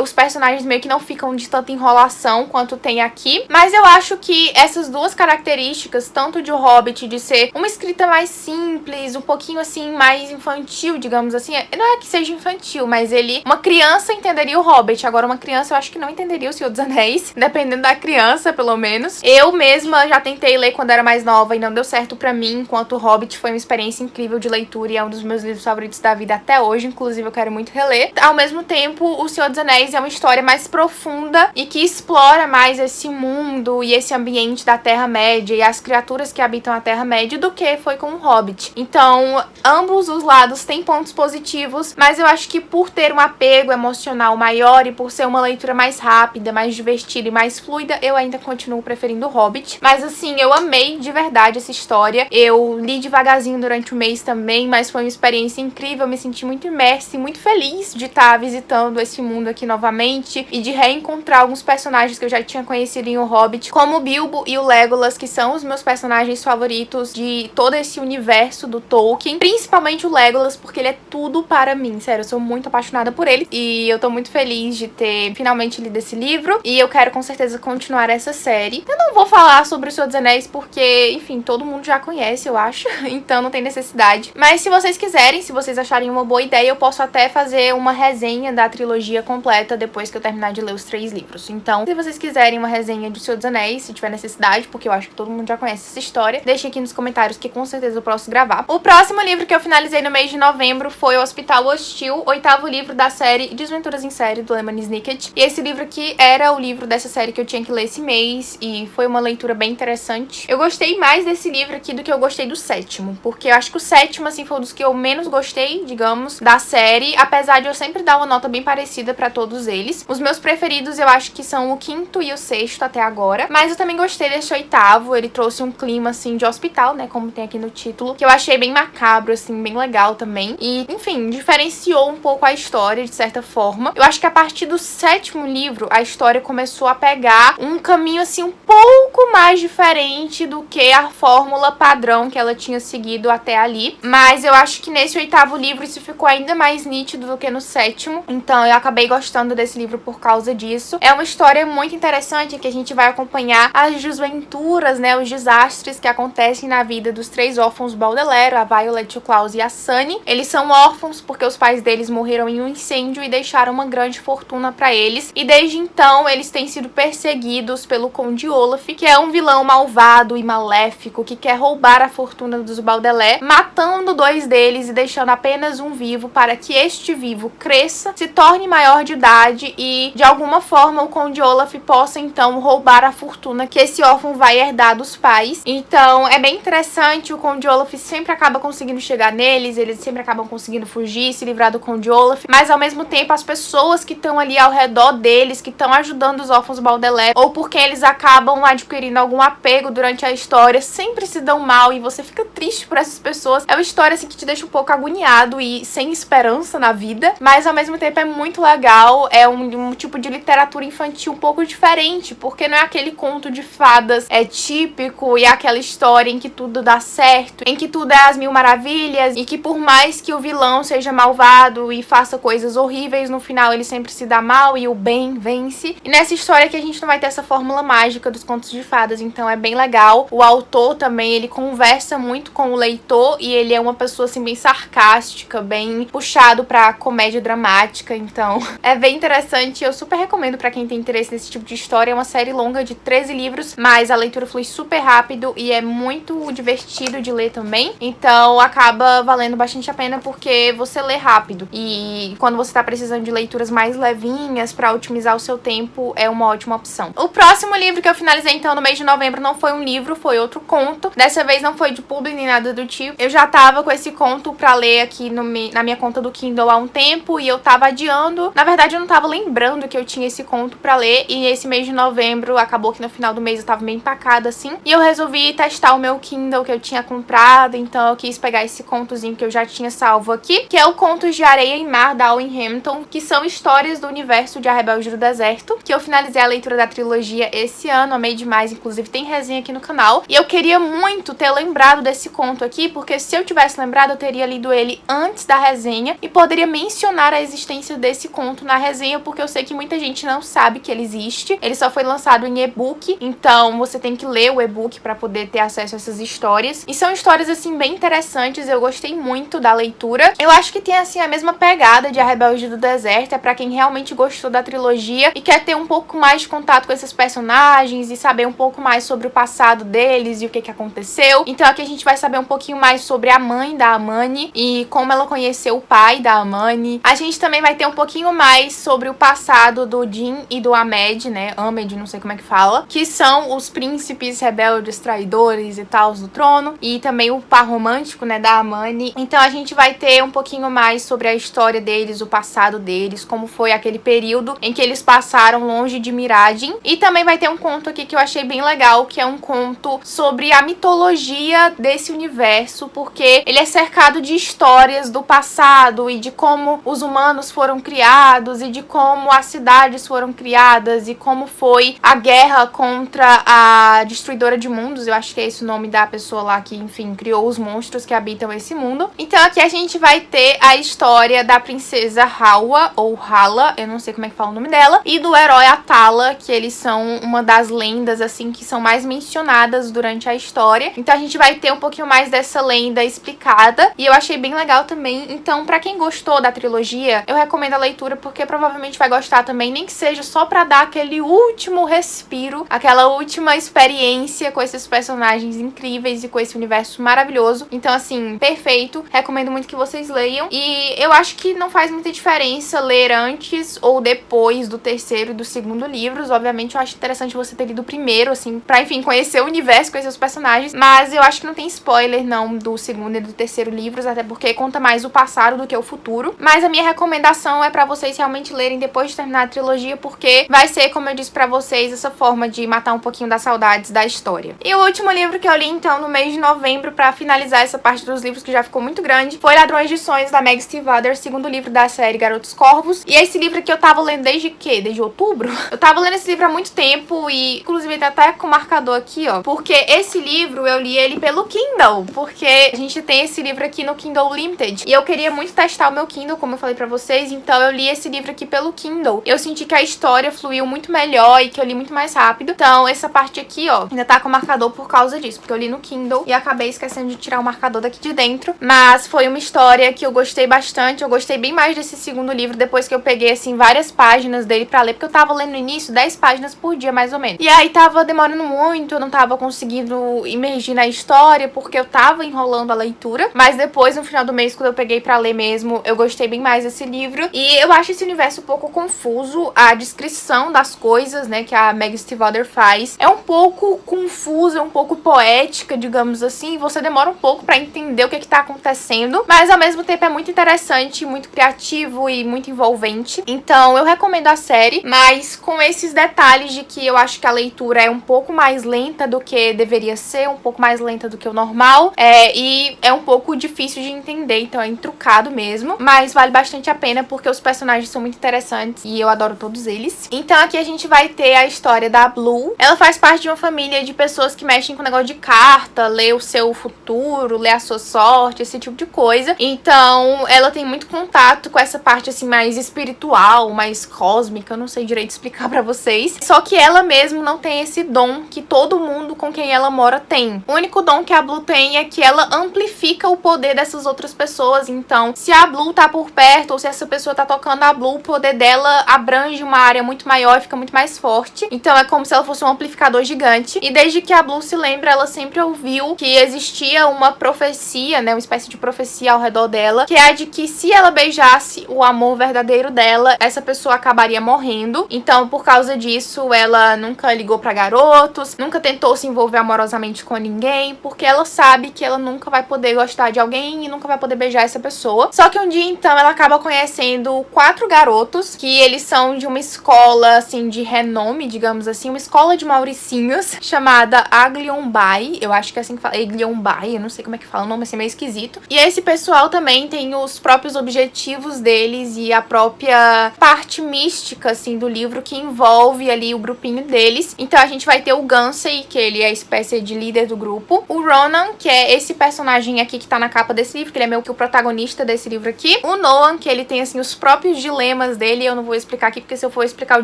os personagens meio que não ficam de tanta enrolação quanto tem aqui, mas eu acho que essas duas características, tanto de o Hobbit de ser uma escrita mais simples, um pouquinho assim mais infantil, digamos assim, não é que seja infantil, mas uma criança entenderia o Hobbit, agora uma criança eu acho que não entenderia o Senhor dos Anéis, dependendo da criança, pelo menos. Eu mesma já tentei ler quando era mais nova e não deu certo pra mim, enquanto o Hobbit foi uma experiência incrível de leitura e é um dos meus livros favoritos da vida até hoje, inclusive eu quero muito reler. Ao mesmo tempo, o Senhor dos Anéis é uma história mais profunda e que explora mais esse mundo e esse ambiente da Terra-média e as criaturas que habitam a Terra-média do que foi com o Hobbit. Então, ambos os lados têm pontos positivos, mas eu acho que por ter um apego emocional maior e por ser uma leitura mais rápida, mais divertida e mais fluida, eu ainda continuo preferindo o Hobbit. Mas assim, eu amei de verdade essa história. Eu li devagarzinho durante o mês também, mas foi uma experiência incrível. Eu me senti muito imersa e muito feliz de estar visitando esse mundo aqui novamente e de reencontrar alguns personagens que eu já tinha conhecido em O Hobbit, como o Bilbo e o Legolas, que são os meus personagens favoritos de todo esse universo do Tolkien. Principalmente o Legolas, porque ele é tudo para mim. Sério, eu sou muito apaixonada por ele e eu tô muito feliz de ter finalmente lido esse livro e eu quero com certeza continuar essa série. Eu não vou falar sobre o Senhor dos Anéis porque, enfim, todo mundo já conhece, eu acho, então não tem necessidade. Mas se vocês quiserem, se vocês acharem uma boa ideia, eu posso até fazer uma resenha da trilogia completa depois que eu terminar de ler os 3 livros. Então, se vocês quiserem uma resenha de Senhor dos Anéis, se tiver necessidade, porque eu acho que todo mundo já conhece essa história, deixem aqui nos comentários que com certeza eu posso gravar. O próximo livro que eu finalizei no mês de novembro foi O Hospital Hostil, 8º livro da série Desventuras em Série, do Lemony Snicket. E esse livro aqui era o livro dessa série que eu tinha que ler esse mês e foi uma leitura bem interessante. Eu gostei mais desse livro aqui do que eu gostei do 7º, porque eu acho que o 7º, assim, foi um dos que eu menos gostei, digamos, da série, apesar de eu sempre dar uma nota bem parecida pra todos eles. Os meus preferidos eu acho que são o 5º e o 6º até agora, mas eu também gostei desse 8º, ele trouxe um clima, assim, de hospital, né, como tem aqui no título, que eu achei bem macabro, assim, bem legal também. E que, enfim, diferenciou um pouco a história, de certa forma. Eu acho que a partir do 7º livro, a história começou a pegar um caminho, assim, um pouco mais diferente do que a fórmula padrão que ela tinha seguido até ali. Mas eu acho que nesse 8º livro isso ficou ainda mais nítido do que no 7º. Então eu acabei gostando desse livro por causa disso. É uma história muito interessante que a gente vai acompanhar as desventuras, né, os desastres que acontecem na vida dos 3 órfãos Baudelaire, a Violet, o Klaus e a Sunny. Eles são órfãos porque os pais deles morreram em um incêndio e deixaram uma grande fortuna pra eles. E desde então eles têm sido perseguidos pelo Conde Olaf, que é um vilão malvado e maléfico que quer roubar a fortuna dos Baudelaire, matando 2 deles e deixando apenas um vivo para que este vivo cresça, se torne maior de idade e de alguma forma o Conde Olaf possa então roubar a fortuna que esse órfão vai herdar dos pais. Então é bem interessante, o Conde Olaf sempre acaba conseguindo chegar neles, eles sempre acabam conseguindo fugir, se livrar do Conde Olaf, mas ao mesmo tempo as pessoas que estão ali ao redor deles, que estão ajudando os órfãos Baudelaire, ou porque eles acabam adquirindo algum apego durante a história, sempre se dão mal e você fica triste por essas pessoas. É uma história assim que te deixa um pouco agoniado e sem esperança na vida, mas ao mesmo tempo é muito legal. É um tipo de literatura infantil um pouco diferente, porque não é aquele conto de fadas típico e é aquela história em que tudo dá certo, em que tudo é as mil maravilhas e que por mais que o vilão seja malvado e faça coisas horríveis, no final ele sempre se dá mal e o bem vence. E nessa história que a gente não vai ter essa fórmula mágica dos contos de fadas, então é bem legal. O autor também, ele conversa muito com o leitor e ele é uma pessoa assim bem sarcástica, bem puxado pra comédia dramática, então é bem interessante. Eu super recomendo pra quem tem interesse nesse tipo de história. É uma série longa de 13 livros, mas a leitura flui super rápido e é muito divertido de ler também, então acaba valendo bastante a pena porque você lê rápido e quando você tá precisando de leituras mais levinhas pra otimizar o seu tempo, é uma ótima opção. O próximo livro que eu finalizei então no mês de novembro não foi um livro, foi outro conto. Dessa vez não foi de publi nem nada do tipo. Eu já tava com esse conto pra ler aqui na minha conta do Kindle há um tempo e eu tava adiando. Na verdade eu não tava lembrando que eu tinha esse conto pra ler e esse mês de novembro acabou que no final do mês eu tava meio empacada assim e eu resolvi testar o meu Kindle que eu tinha comprado, então eu quis pegar esse contozinho que eu já tinha salvo aqui, que é o Contos de Areia e Mar da Owen Hampton, que são histórias do universo de A Rebelde do Deserto, que eu finalizei a leitura da trilogia esse ano, amei demais, inclusive tem resenha aqui no canal, e eu queria muito ter lembrado desse conto aqui, porque se eu tivesse lembrado eu teria lido ele antes da resenha e poderia mencionar a existência desse conto na resenha, porque eu sei que muita gente não sabe que ele existe, ele só foi lançado em e-book, então você tem que ler o e-book pra poder ter acesso a essas histórias, e são histórias assim bem interessantes, eu gostei muito da leitura. Eu acho que tem assim a mesma pegada de A Rebelde do Deserto, é pra quem realmente gostou da trilogia e quer ter um pouco mais de contato com esses personagens e saber um pouco mais sobre o passado deles e o que aconteceu. Então aqui a gente vai saber um pouquinho mais sobre a mãe da Amani e como ela conheceu o pai da Amani. A gente também vai ter um pouquinho mais sobre o passado do Jin e do Ahmed, né? Ahmed, não sei como é que fala, que são os príncipes rebeldes, traidores e tal do trono, e também o par romântico, né, da Amani. Então a gente vai ter um pouquinho mais sobre a história deles, o passado deles, como foi aquele período em que eles passaram longe de Miragem. E também vai ter um conto aqui que eu achei bem legal, que é um conto sobre a mitologia desse universo, porque ele é cercado de histórias do passado e de como os humanos foram criados e de como as cidades foram criadas e como foi a guerra contra a Destruidora de Mundos, eu acho que é esse o nome da pessoa lá que, enfim, criou os monstros que habitam esse mundo. Então aqui a gente vai ter a história da princesa Hawa, ou Hala, eu não sei como é que fala o nome dela, e do herói Atala, que eles são uma das lendas, assim, que são mais mencionadas durante a história. Então a gente vai ter um pouquinho mais dessa lenda explicada, e eu achei bem legal também. Então pra quem gostou da trilogia, eu recomendo a leitura, porque provavelmente vai gostar também, nem que seja só pra dar aquele último respiro, aquela última experiência com esses personagens incríveis e com esse universo maravilhoso. Então assim, perfeito, recomendo muito que vocês leiam, e eu acho que não faz muita diferença ler antes ou depois do terceiro e do segundo livros. Obviamente eu acho interessante você ter lido o primeiro, assim, pra, enfim, conhecer o universo, conhecer os personagens, mas eu acho que não tem spoiler, não, do segundo e do terceiro livros, até porque conta mais o passado do que o futuro. Mas a minha recomendação é pra vocês realmente lerem depois de terminar a trilogia, porque vai ser, como eu disse pra vocês, essa forma de matar um pouquinho das saudades da história. E o último livro que eu li, então, no mês de novembro, pra finalizar essa parte dos livros que já ficou muito grande, foi A foram edições da Meg Stiefvater, segundo livro da série Garotos Corvos. E esse livro aqui eu tava lendo desde quê? Desde outubro? Eu tava lendo esse livro há muito tempo e, inclusive, tá até com o marcador aqui, ó. Porque esse livro, eu li ele pelo Kindle, porque a gente tem esse livro aqui no Kindle Limited. E eu queria muito testar o meu Kindle, como eu falei pra vocês, então eu li esse livro aqui pelo Kindle. Eu senti que a história fluiu muito melhor e que eu li muito mais rápido. Então, essa parte aqui, ó, ainda tá com o marcador por causa disso, porque eu li no Kindle e acabei esquecendo de tirar o marcador daqui de dentro. Mas foi uma história que eu gostei bastante. Eu gostei bem mais desse segundo livro depois que eu peguei, assim, várias páginas dele pra ler, porque eu tava lendo no início 10 páginas por dia, mais ou menos. E aí tava demorando muito, eu não tava conseguindo imergir na história, porque eu tava enrolando a leitura. Mas depois, no final do mês, quando eu peguei pra ler mesmo, eu gostei bem mais desse livro. E eu acho esse universo um pouco confuso. A descrição das coisas, né, que a Meg Stiefvater faz é um pouco confusa, um pouco poética, digamos assim. Você demora um pouco pra entender o que tá acontecendo, mas ao mesmo tempo é muito interessante, muito criativo e muito envolvente. Então eu recomendo a série, mas com esses detalhes de que eu acho que a leitura é um pouco mais lenta do que deveria ser, um pouco mais lenta do que o normal, e é um pouco difícil de entender, então é intrucado mesmo, mas vale bastante a pena porque os personagens são muito interessantes e eu adoro todos eles. Então aqui a gente vai ter a história da Blue. Ela faz parte de uma família de pessoas que mexem com negócio de carta, lê o seu futuro, lê a sua sorte, esse tipo de coisa. Então ela tem muito contato com essa parte assim mais espiritual, mais cósmica, eu não sei direito explicar pra vocês. Só que ela mesmo não tem esse dom que todo mundo com quem ela mora tem. O único dom que a Blue tem é que ela amplifica o poder dessas outras pessoas. Então, se a Blue tá por perto ou se essa pessoa tá tocando a Blue, o poder dela abrange uma área muito maior e fica muito mais forte. Então é como se ela fosse um amplificador gigante. E desde que a Blue se lembra, ela sempre ouviu que existia uma profecia, né, uma espécie de profecia ao redor dela, que é a de que se ela beijasse o amor verdadeiro dela, essa pessoa acabaria morrendo. Então, por causa disso, ela nunca ligou pra garotos, nunca tentou se envolver amorosamente com ninguém, porque ela sabe que ela nunca vai poder gostar de alguém e nunca vai poder beijar essa pessoa. Só que um dia, então, ela acaba conhecendo 4 garotos, que eles são de uma escola, assim, de renome, digamos assim, uma escola de mauricinhos, chamada Aglionbai. Eu acho que é assim que fala, Aglionbai, eu não sei como é que fala, o nome assim meio esquisito. E esse pessoal também tem os próprios objetivos deles e a própria parte mística, assim, do livro que envolve ali o grupinho deles. Então a gente vai ter o Gansey, que ele é a espécie de líder do grupo. O Ronan, que é esse personagem aqui que tá na capa desse livro, que ele é meio que o protagonista desse livro aqui. O Noah, que ele tem, assim, os próprios dilemas dele. Eu não vou explicar aqui, porque se eu for explicar o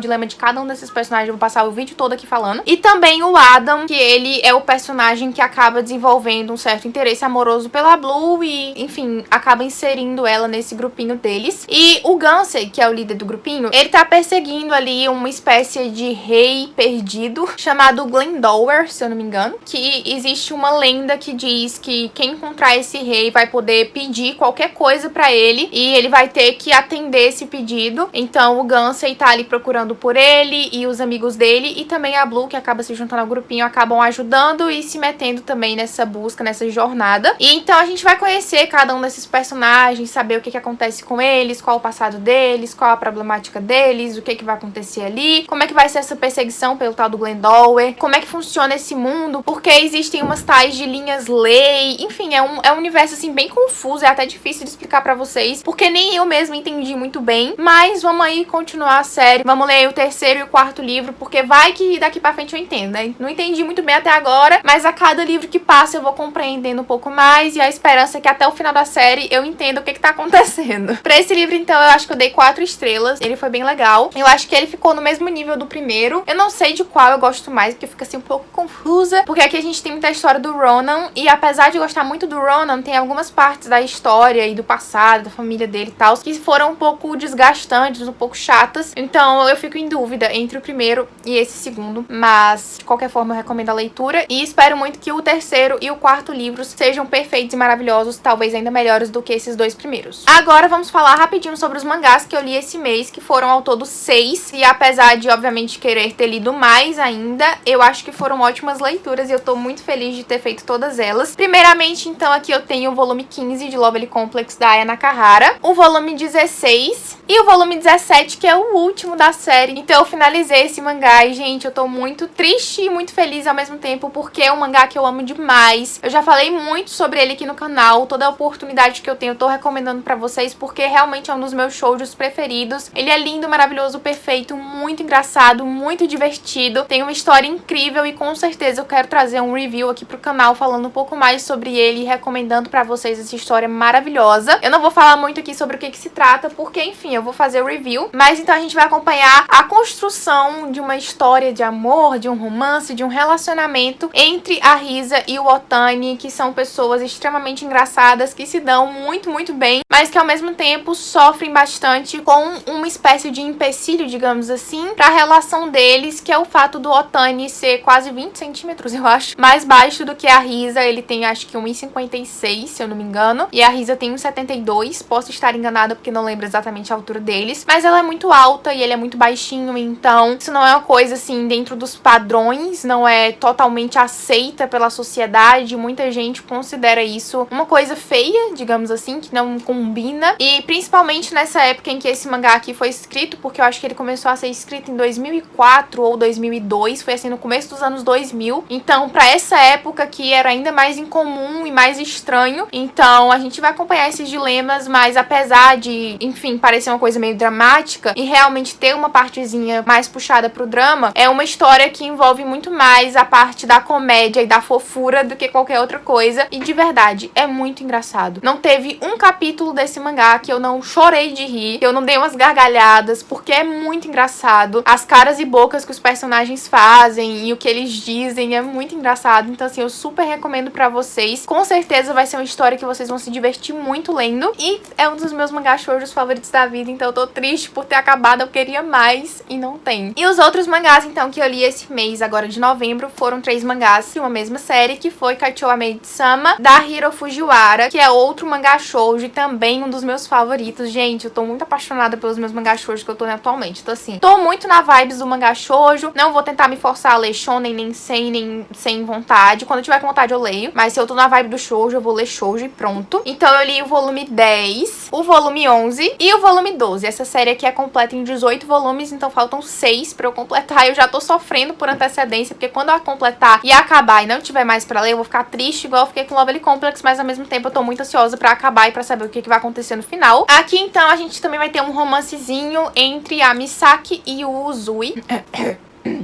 dilema de cada um desses personagens, eu vou passar o vídeo todo aqui falando. E também o Adam, que ele é o personagem que acaba desenvolvendo um certo interesse amoroso pela Blue e, enfim, acaba inserindo ela nesse grupinho deles. E o Gansey, que é o líder do grupinho, ele tá perseguindo ali uma espécie de rei perdido chamado Glendower, se eu não me engano, que existe uma lenda que diz que quem encontrar esse rei vai poder pedir qualquer coisa pra ele e ele vai ter que atender esse pedido. Então o Gansey tá ali procurando por ele e os amigos dele, e também a Blue, que acaba se juntando ao grupinho, acabam ajudando e se metendo também nessa busca, nessa jornada. E então a gente vai conhecer cada um desses personagens, saber o que acontece com eles, qual o passado deles, qual a problemática deles, o que vai acontecer ali, como é que vai ser essa perseguição pelo tal do Glendower, como é que funciona esse mundo, porque existem umas tais de linhas lei, enfim, é um universo assim bem confuso, é até difícil de explicar pra vocês, porque nem eu mesma entendi muito bem, mas vamos aí continuar a série, vamos ler o 3º e o 4º livro, porque vai que daqui pra frente eu entendo, né? Não entendi muito bem até agora, mas a cada livro que passa eu vou compreendendo um pouco mais, e a esperança é que até o final da série eu entenda o que tá acontecendo. Pra esse livro, então, eu acho que eu dei 4 estrelas, ele foi bem legal, eu acho que ele ficou no mesmo nível do primeiro, eu não sei de qual eu gosto mais, porque fica assim um pouco confusa, porque aqui a gente tem muita história do Ronan, e apesar de gostar muito do Ronan, tem algumas partes da história e do passado, da família dele e tal, que foram um pouco desgastantes, um pouco chatas, então eu fico em dúvida entre o primeiro e esse segundo, mas de qualquer forma eu recomendo a leitura, e espero muito que o 3º e o 4º livros sejam perfeitos e maravilhosos, talvez ainda melhores do que esses 2 primeiros. Agora vamos falar rapidinho sobre os mangás que eu li esse mês, que foram ao todo 6, e apesar de obviamente querer ter lido mais ainda, eu acho que foram ótimas leituras e eu tô muito feliz de ter feito todas elas. Primeiramente, então, aqui eu tenho o volume 15 de Lovely Complex da Aya Nakahara, o volume 16 e o volume 17, que é o último da série. Então eu finalizei esse mangá e, gente, eu tô muito triste e muito feliz ao mesmo tempo, porque é um mangá que eu amo demais. Eu já falei muito sobre ele aqui no canal, toda a oportunidade qualidade que eu tenho, eu tô recomendando pra vocês, porque realmente é um dos meus shoujos preferidos. Ele é lindo, maravilhoso, perfeito, muito engraçado, muito divertido, tem uma história incrível e com certeza eu quero trazer um review aqui pro canal falando um pouco mais sobre ele e recomendando pra vocês essa história maravilhosa. Eu não vou falar muito aqui sobre o que se trata, porque enfim, eu vou fazer o review, mas então a gente vai acompanhar a construção de uma história de amor, de um romance, de um relacionamento entre a Risa e o Otani, que são pessoas extremamente engraçadas, que se dão muito, muito bem, mas que ao mesmo tempo sofrem bastante com uma espécie de empecilho, digamos assim, pra relação deles, que é o fato do Otani ser quase 20 centímetros, eu acho, mais baixo do que a Risa. Ele tem acho que 1,56, se eu não me engano, e a Risa tem 1,72, posso estar enganada porque não lembro exatamente a altura deles, mas ela é muito alta e ele é muito baixinho, então isso não é uma coisa assim dentro dos padrões, não é totalmente aceita pela sociedade. Muita gente considera isso uma coisa feia, digamos assim, que não combina, e principalmente nessa época em que esse mangá aqui foi escrito, porque eu acho que ele começou a ser escrito em 2004 ou 2002, foi assim no começo dos anos 2000, então pra essa época que era ainda mais incomum e mais estranho. Então a gente vai acompanhar esses dilemas, mas apesar de, enfim, parecer uma coisa meio dramática e realmente ter uma partezinha mais puxada pro drama, é uma história que envolve muito mais a parte da comédia e da fofura do que qualquer outra coisa, e de verdade, é muito engraçado. Não teve um capítulo desse mangá que eu não chorei de rir, que eu não dei umas gargalhadas, porque é muito engraçado. As caras e bocas que os personagens fazem e o que eles dizem é muito engraçado, então assim, eu super recomendo pra vocês. Com certeza vai ser uma história que vocês vão se divertir muito lendo, e é um dos meus mangá shoujos favoritos da vida, então eu tô triste por ter acabado, eu queria mais e não tem. E os outros mangás, então, que eu li esse mês, agora de novembro, foram 3 mangás de uma mesma série, que foi Kachou Maid-sama, da Hiro Fujiwara, que é outro mangá shoujo e também um dos meus favoritos. Gente, eu tô muito apaixonada pelos meus mangá shoujo que eu tô lendo atualmente, então assim, tô muito na vibes do mangá shoujo, não vou tentar me forçar a ler shonen nem sem vontade. Quando eu tiver com vontade eu leio, mas se eu tô na vibe do shoujo, eu vou ler shoujo e pronto. Então eu li o volume 10, o volume 11 e o volume 12. Essa série aqui é completa em 18 volumes, então faltam 6 pra eu completar. Eu já tô sofrendo por antecedência, porque quando eu completar e acabar e não tiver mais pra ler, eu vou ficar triste, igual eu fiquei com Lovely Complex, mas ao mesmo tempo eu tô muito ansiosa pra acabar e pra saber o que vai acontecer no final. Aqui, então, a gente também vai ter um romancezinho entre a Misaki e o Uzui.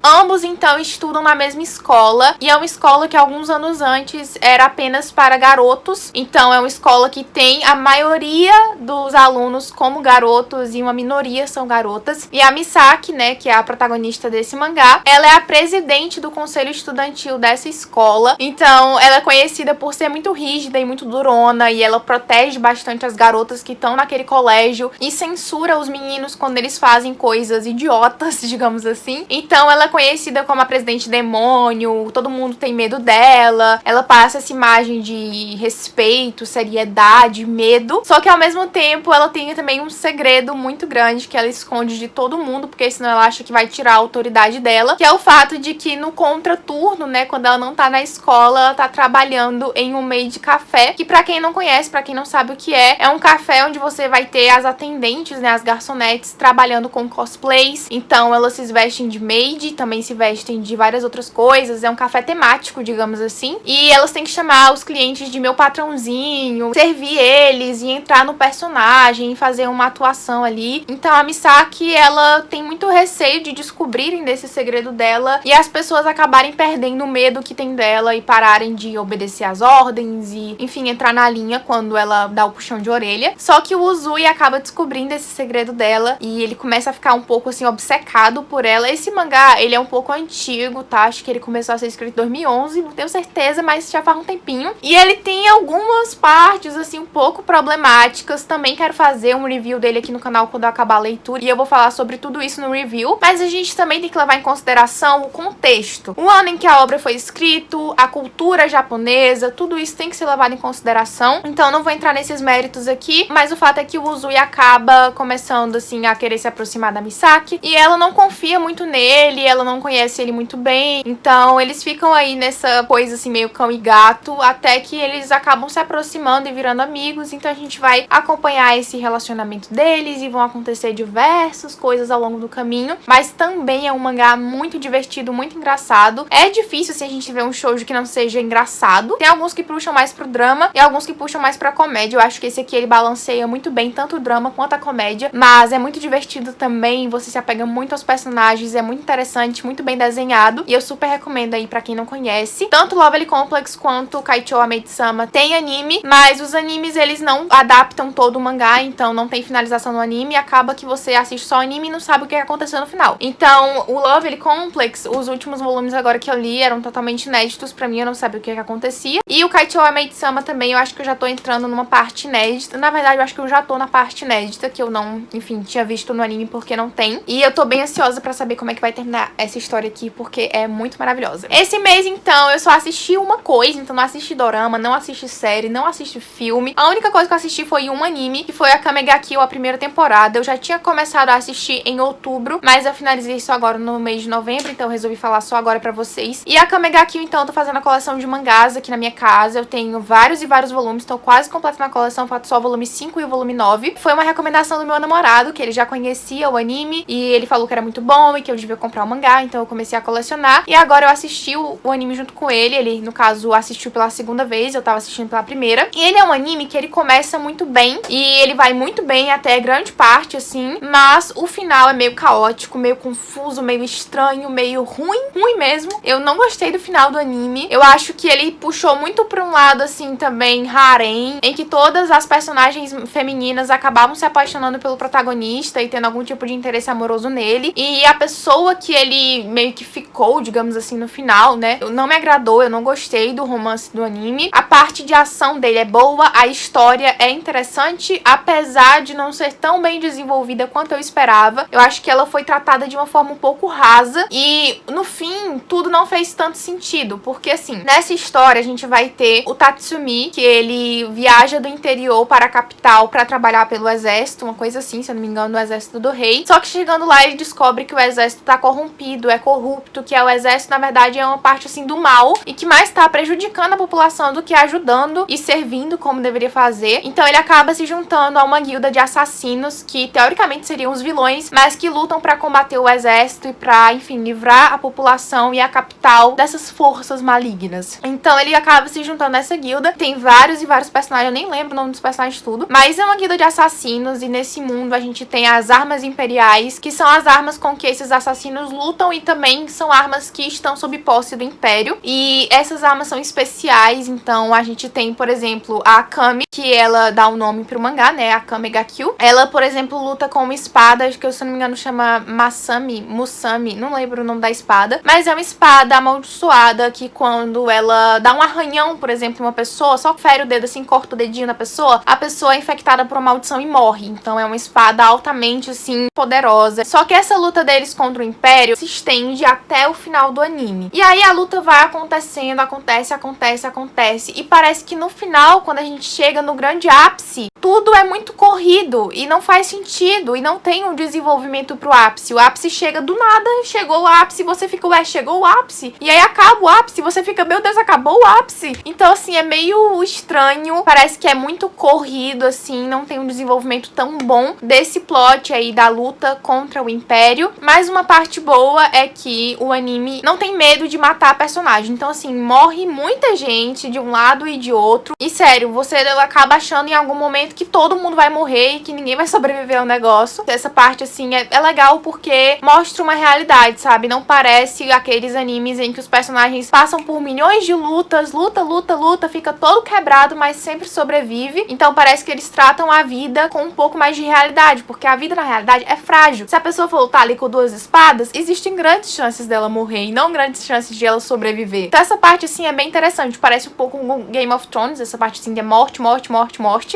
Ambos, então, estudam na mesma escola, e é uma escola que alguns anos antes era apenas para garotos. Então é uma escola que tem a maioria dos alunos como garotos e uma minoria são garotas. E a Misaki, né, que é a protagonista desse mangá, ela é a presidente do conselho estudantil dessa escola. Então ela é conhecida por ser muito rígida e muito durona, e ela protege bastante as garotas que estão naquele colégio e censura os meninos quando eles fazem coisas idiotas, digamos assim. Então ela é conhecida como a presidente demônio, todo mundo tem medo dela, ela passa essa imagem de respeito, seriedade, medo, só que ao mesmo tempo ela tem também um segredo muito grande que ela esconde de todo mundo, porque senão ela acha que vai tirar a autoridade dela, que é o fato de que no contraturno, né, quando ela não tá na escola, ela tá trabalhando em um maid café, que pra quem não conhece, pra quem não sabe o que é um café onde você vai ter as atendentes, né, as garçonetes trabalhando com cosplays. Então elas se vestem de maid, também se vestem de várias outras coisas, é um café temático, digamos assim, e elas têm que chamar os clientes de meu patrãozinho, servir eles e entrar no personagem e fazer uma atuação ali. Então a Misaki, ela tem muito receio de descobrirem desse segredo dela e as pessoas acabarem perdendo o medo que tem dela e pararem de obedecer às ordens e, enfim, entrar na linha quando ela dá o puxão de orelha. Só que o Uzui acaba descobrindo esse segredo dela e ele começa a ficar um pouco, assim, obcecado por ela. Esse mangá, ele é um pouco antigo, tá? Acho que ele começou a ser escrito em 2011, não tenho certeza, mas já faz um tempinho. E ele tem algumas partes, assim, um pouco problemáticas. Também quero fazer um review dele aqui no canal quando eu acabar a leitura, e eu vou falar sobre tudo isso no review. Mas a gente também tem que levar em consideração o contexto. O ano em que a obra foi escrita, a cultura japonesa, tudo isso tem que ser levado em consideração. Então não vou entrar nesses méritos aqui, mas o fato é que o Uzui acaba começando, assim, a querer se aproximar da Misaki, e ela não confia muito nele, ele, ela não conhece ele muito bem. Então eles ficam aí nessa coisa assim, meio cão e gato, até que eles acabam se aproximando e virando amigos. Então a gente vai acompanhar esse relacionamento deles e vão acontecer diversas coisas ao longo do caminho. Mas também é um mangá muito divertido, muito engraçado. É difícil assim a gente ver um shoujo que não seja engraçado. Tem alguns que puxam mais pro drama e alguns que puxam mais pra comédia. Eu acho que esse aqui ele balanceia muito bem tanto o drama quanto a comédia, mas é muito divertido também, você se apega muito aos personagens, é muito interessante, muito bem desenhado, e eu super recomendo aí pra quem não conhece. Tanto Lovely Complex quanto Kaichou Maid-sama tem anime, mas os animes eles não adaptam todo o mangá, então não tem finalização no anime, e acaba que você assiste só o anime e não sabe o que aconteceu no final. Então, o Lovely Complex, os últimos volumes agora que eu li eram totalmente inéditos pra mim, eu não sabia o que acontecia. E o Kaichou Maid-sama também, eu acho que eu já tô entrando numa parte inédita. Na verdade, eu acho que eu já tô na parte inédita, que eu não, enfim, tinha visto no anime porque não tem. E eu tô bem ansiosa pra saber como é que vai terminar essa história aqui, porque é muito maravilhosa. Esse mês, então, eu só assisti uma coisa, então não assisti dorama, não assisti série, não assisti filme. A única coisa que eu assisti foi um anime, que foi a Kame ga Kill, a primeira temporada. Eu já tinha começado a assistir em outubro, mas eu finalizei isso agora no mês de novembro, então eu resolvi falar só agora pra vocês. E a Kame ga Kill, então, eu tô fazendo a coleção de mangás aqui na minha casa. Eu tenho vários e vários volumes, tô quase completando a coleção, falta só o volume 5 e o volume 9. Foi uma recomendação do meu namorado, que ele já conhecia o anime, e ele falou que era muito bom e que eu devia comprar o mangá, então eu comecei a colecionar. E agora eu assisti o anime junto com ele. Ele, no caso, assistiu pela segunda vez, eu tava assistindo pela primeira. E ele é um anime que ele começa muito bem, e ele vai muito bem até grande parte, assim, mas o final é meio caótico, meio confuso, meio estranho, meio ruim mesmo. Eu não gostei do final do anime. Eu acho que ele puxou muito pra um lado, assim, também harém, em que todas as personagens femininas acabavam se apaixonando pelo protagonista e tendo algum tipo de interesse amoroso nele. E a pessoa que ele meio que ficou, digamos assim, no final, né, não me agradou, eu não gostei do romance do anime. A parte de ação dele é boa, a história é interessante, apesar de não ser tão bem desenvolvida quanto eu esperava. Eu acho que ela foi tratada de uma forma um pouco rasa e, no fim, tudo não fez tanto sentido, porque, assim, nessa história a gente vai ter o Tatsumi, que ele viaja do interior para a capital para trabalhar pelo exército, uma coisa assim, se eu não me engano, no exército do rei. Só que chegando lá ele descobre que o exército tá corrompido, é corrupto, que o exército na verdade é uma parte assim do mal e que mais tá prejudicando a população do que ajudando e servindo como deveria fazer. Então ele acaba se juntando a uma guilda de assassinos que teoricamente seriam os vilões, mas que lutam para combater o exército e para, enfim, livrar a população e a capital dessas forças malignas. Então ele acaba se juntando a essa guilda. Tem vários e vários personagens, eu nem lembro o nome dos personagens tudo, mas é uma guilda de assassinos e nesse mundo a gente tem as armas imperiais, que são as armas com que esses assassinos lutam e também são armas que estão sob posse do império. E essas armas são especiais, então a gente tem, por exemplo, a Akame, que ela dá o nome pro mangá, né, a Kame ga Kill. Ela, por exemplo, luta com uma espada, que eu, se não me engano, chama Musami, não lembro o nome da espada, mas é uma espada amaldiçoada que quando ela dá um arranhão, por exemplo, em uma pessoa, só fere o dedo assim, corta o dedinho da pessoa, a pessoa é infectada por uma maldição e morre. Então é uma espada altamente, assim, poderosa. Só que essa luta deles contra o Império se estende até o final do anime. E aí a luta vai acontecendo, acontece. E parece que no final, quando a gente chega no grande ápice, tudo é muito corrido e não faz sentido e não tem um desenvolvimento pro ápice. O ápice chega do nada, chegou o ápice, você fica, ué, chegou o ápice. E aí acaba o ápice, você fica, meu Deus, acabou o ápice. Então, assim, é meio estranho, parece que é muito corrido, assim, não tem um desenvolvimento tão bom desse plot aí da luta contra o Império. Mas uma parte boa é que o anime não tem medo de matar personagem. Então, assim, morre muita gente de um lado e de outro. E, sério, você acaba achando em algum momento que todo mundo vai morrer e que ninguém vai sobreviver ao negócio. Essa parte, assim, é legal porque mostra uma realidade, sabe? Não parece aqueles animes em que os personagens passam por milhões de lutas, luta, fica todo quebrado, mas sempre sobrevive. Então parece que eles tratam a vida com um pouco mais de realidade, porque a vida na realidade é frágil. Se a pessoa for lutar ali com duas espadas, existem grandes chances dela morrer e não grandes chances de ela sobreviver. Então essa parte, assim, é bem interessante. Parece um pouco um Game of Thrones, essa parte, assim, de morte.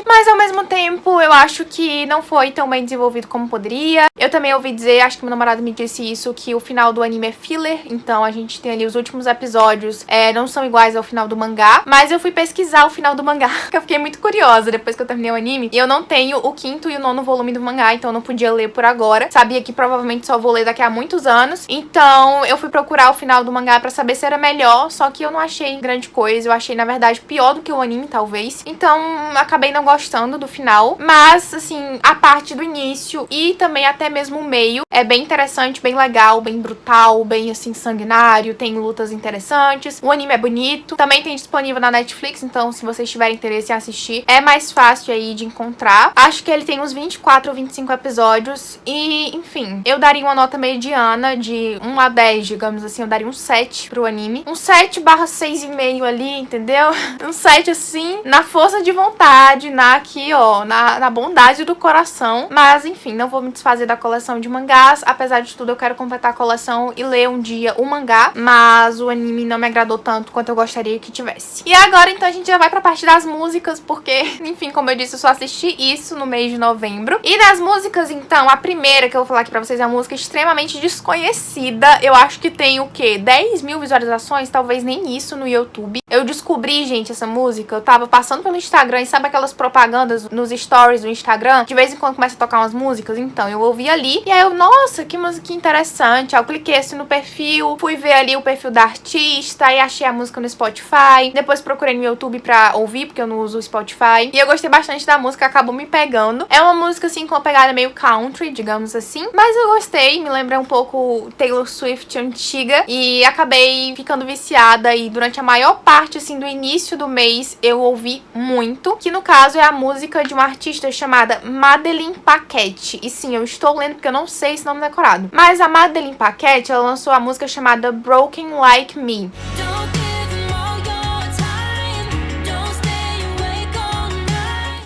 Mas ao mesmo tempo, eu acho que não foi tão bem desenvolvido como poderia. Eu também ouvi dizer, acho que meu namorado me disse isso, que o final do anime é filler. Então a gente tem ali os últimos episódios, não são iguais ao final do mangá. Mas eu fui pesquisar o final do mangá, que eu fiquei muito curiosa depois que eu terminei o anime. E eu não tenho o 5º e o 9º volume do mangá, então eu não podia ler por agora. Sabia que provavelmente só vou ler daqui a muitos anos. Então eu fui procurar o final do mangá pra saber se era melhor, só que eu não achei grande coisa. Eu achei, na verdade, pior do que o anime, talvez. Então acabei não gostando do final. Mas, assim, a parte do início e também até mesmo o meio é bem interessante, bem legal, bem brutal, bem, assim, sanguinário. Tem lutas interessantes. O anime é bonito. Também tem disponível na Netflix, então se vocês tiverem interesse em assistir, é mais fácil aí de encontrar. Acho que ele tem uns 24 ou 25 episódios e, enfim, eu daria uma nota mediana de 1 a 10, digamos assim. Eu daria um 7 pro anime. Um 7/6,5 ali, entendeu? Um 7, assim, na força de vontade, aqui, ó, na bondade do coração. Mas, enfim, não vou me desfazer da coleção de mangás. Apesar de tudo, eu quero completar a coleção e ler um dia o mangá. Mas o anime não me agradou tanto quanto eu gostaria que tivesse. E agora, então, a gente já vai pra parte das músicas, porque, enfim, como eu disse, eu só assisti isso no mês de novembro. E das músicas, então, a primeira que eu vou falar aqui pra vocês é uma música extremamente desconhecida. Eu acho que tem, o quê? 10 mil visualizações? Talvez nem isso no YouTube. Eu descobri, gente, essa música. Eu tava passando pelo Instagram e sabe aquelas propagandas nos stories do Instagram? De vez em quando começa a tocar umas músicas. Então, eu ouvi ali. E aí eu, nossa, que música interessante. Aí eu cliquei assim no perfil, fui ver ali o perfil da artista e achei a música no Spotify. Depois procurei no YouTube pra ouvir, porque eu não uso o Spotify. E eu gostei bastante da música, acabou me pegando. É uma música, assim, com uma pegada meio country, digamos assim. Mas eu gostei, me lembra um pouco Taylor Swift antiga. E acabei ficando viciada. E durante a maior parte, assim, do início do mês, eu ouvi muito. Que, no caso, é a música de uma artista chamada Madeline Paquette. E sim, eu estou lendo porque eu não sei esse nome decorado. Mas a Madeline Paquette, ela lançou a música chamada Broken Like Me.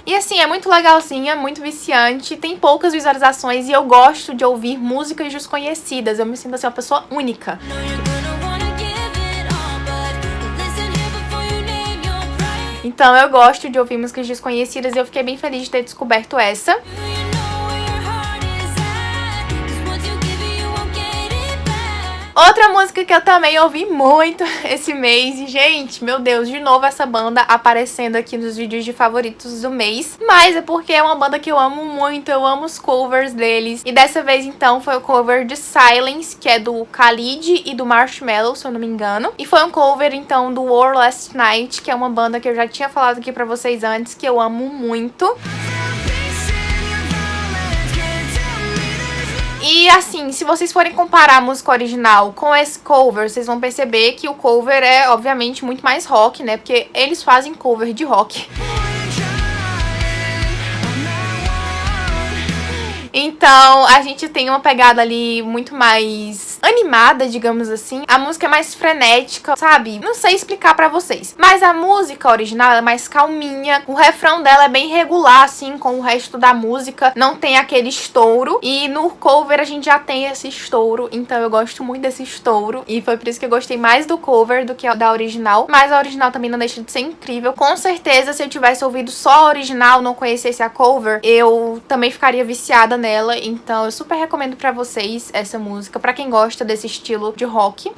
E assim, é muito legalzinha, muito viciante, tem poucas visualizações e eu gosto de ouvir músicas desconhecidas. Eu me sinto assim, uma pessoa única. Então eu gosto de ouvir músicas desconhecidas e eu fiquei bem feliz de ter descoberto essa. Outra música que eu também ouvi muito esse mês, e gente, meu Deus, de novo essa banda aparecendo aqui nos vídeos de favoritos do mês, mas é porque é uma banda que eu amo muito, eu amo os covers deles, e dessa vez então foi o cover de Silence, que é do Khalid e do Marshmello, se eu não me engano, e foi um cover então do War Last Night, que é uma banda que eu já tinha falado aqui pra vocês antes, que eu amo muito. E assim, se vocês forem comparar a música original com esse cover, vocês vão perceber que o cover é, obviamente, muito mais rock, né? Porque eles fazem cover de rock. Então, a gente tem uma pegada ali muito mais animada, digamos assim. A música é mais frenética, sabe? Não sei explicar pra vocês. Mas a música original é mais calminha. O refrão dela é bem regular, assim, com o resto da música. Não tem aquele estouro. E no cover a gente já tem esse estouro. Então eu gosto muito desse estouro. E foi por isso que eu gostei mais do cover do que da original. Mas a original também não deixa de ser incrível. Com certeza, se eu tivesse ouvido só a original, não conhecesse a cover, eu também ficaria viciada nela. Então eu super recomendo pra vocês essa música, pra quem gosta desse estilo de rock.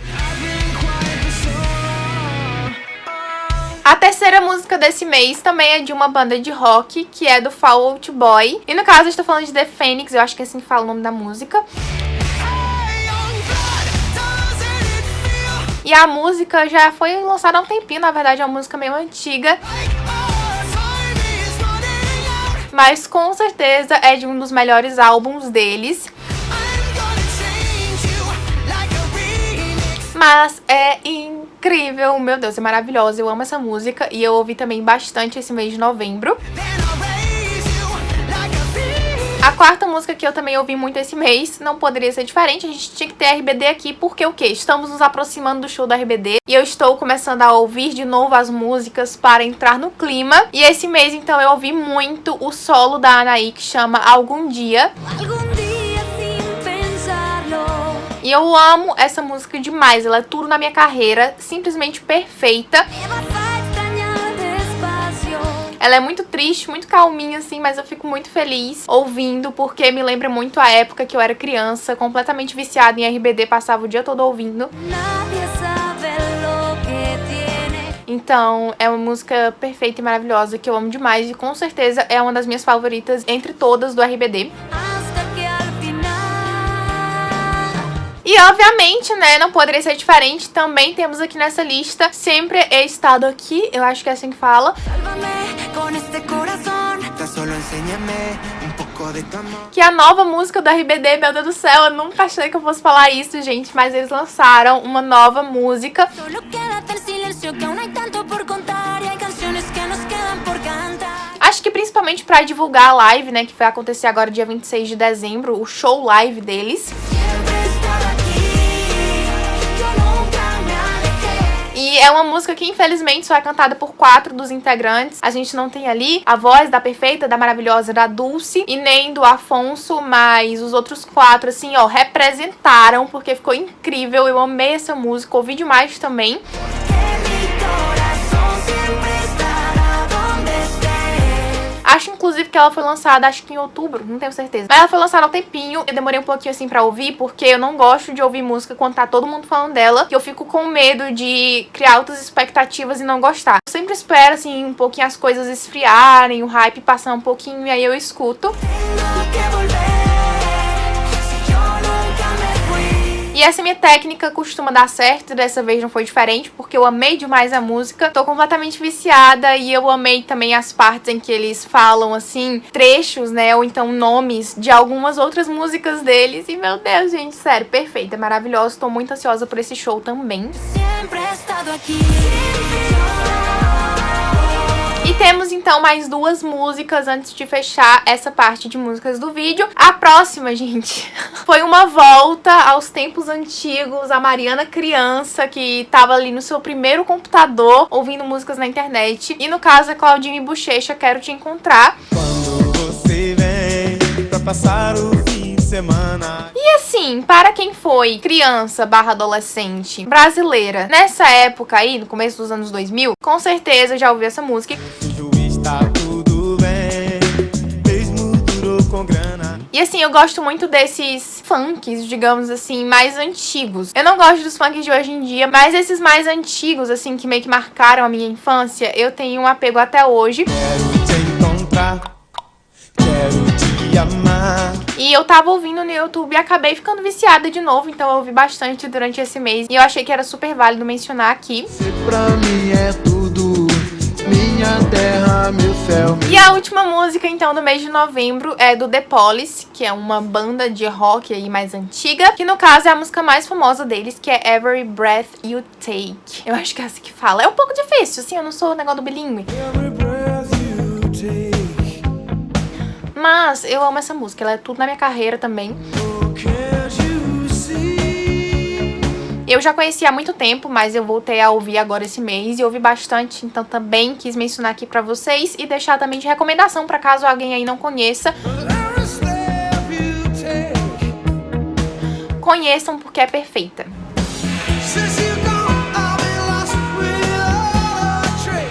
A terceira música desse mês também é de uma banda de rock, que é do Fall Out Boy. E no caso eu estou falando de The Phoenix, eu acho que é assim que fala o nome da música. E a música já foi lançada há um tempinho, na verdade é uma música meio antiga. Mas com certeza é de um dos melhores álbuns deles. Mas é incrível, meu Deus, é maravilhosa, eu amo essa música. E eu ouvi também bastante esse mês de novembro. A quarta música que eu também ouvi muito esse mês, não poderia ser diferente, a gente tinha que ter RBD aqui, porque o quê? Estamos nos aproximando do show da RBD, e eu estou começando a ouvir de novo as músicas para entrar no clima. E esse mês, então, eu ouvi muito o solo da Anaí, que chama Algum Dia. E eu amo essa música demais, ela é tudo na minha carreira, simplesmente perfeita. Ela é muito triste, muito calminha, assim, mas eu fico muito feliz ouvindo, porque me lembra muito a época que eu era criança, completamente viciada em RBD, passava o dia todo ouvindo. Então, é uma música perfeita e maravilhosa, que eu amo demais, e com certeza é uma das minhas favoritas entre todas do RBD. E obviamente, né, não poderia ser diferente, também temos aqui nessa lista Sempre He Estado Aqui, eu acho que é assim que fala. Que é a nova música do RBD, meu Deus do céu, eu nunca achei que eu fosse falar isso, gente, mas eles lançaram uma nova música. Acho que principalmente pra divulgar a live, né, que vai acontecer agora dia 26 de dezembro, o show live deles. E é uma música que infelizmente só é cantada por 4 dos integrantes. A gente não tem ali a voz da perfeita, da maravilhosa, da Dulce e nem do Afonso, mas os outros 4, assim, ó, representaram porque ficou incrível. Eu amei essa música, ouvi demais também. Acho, inclusive, que ela foi lançada, acho que em outubro, não tenho certeza. Mas ela foi lançada há um tempinho. Eu demorei um pouquinho, assim, pra ouvir, porque eu não gosto de ouvir música quando tá todo mundo falando dela. Que eu fico com medo de criar altas expectativas e não gostar. Eu sempre espero, assim, um pouquinho as coisas esfriarem, o hype passar um pouquinho e aí eu escuto. E essa minha técnica costuma dar certo, dessa vez não foi diferente, porque eu amei demais a música, tô completamente viciada e eu amei também as partes em que eles falam, assim, trechos, né, ou então nomes de algumas outras músicas deles. E, meu Deus, gente, sério, perfeita, maravilhosa, tô muito ansiosa por esse show também. Sempre he estado aqui. E temos então mais 2 músicas antes de fechar essa parte de músicas do vídeo. A próxima, gente, foi uma volta aos tempos antigos, a Mariana criança, que tava ali no seu primeiro computador ouvindo músicas na internet. E no caso é Claudinho e Buchecha, Quero Te Encontrar. Quando você vem pra passar o fim de semana. E assim, para quem foi criança / adolescente brasileira nessa época aí, no começo dos anos 2000, com certeza já ouviu essa música. Tá tudo bem, mesmo durou com grana. E assim, eu gosto muito desses funks, digamos assim, mais antigos. Eu não gosto dos funks de hoje em dia, mas esses mais antigos, assim, que meio que marcaram a minha infância, eu tenho um apego até hoje. Quero te encontrar, quero te amar. E eu tava ouvindo no YouTube e acabei ficando viciada de novo, então eu ouvi bastante durante esse mês. E eu achei que era super válido mencionar aqui. Se pra mim é tudo, minha terra, meu céu. E a última música, então, do mês de novembro é do The Police, que é uma banda de rock aí mais antiga, que no caso é a música mais famosa deles, que é Every Breath You Take. Eu acho que é assim que fala. É um pouco difícil, assim, eu não sou o negócio do bilíngue. Mas eu amo essa música, ela é tudo na minha carreira também. Eu já conhecia há muito tempo, mas eu voltei a ouvir agora esse mês e ouvi bastante, então também quis mencionar aqui pra vocês e deixar também de recomendação pra caso alguém aí não conheça. Conheçam porque é perfeita.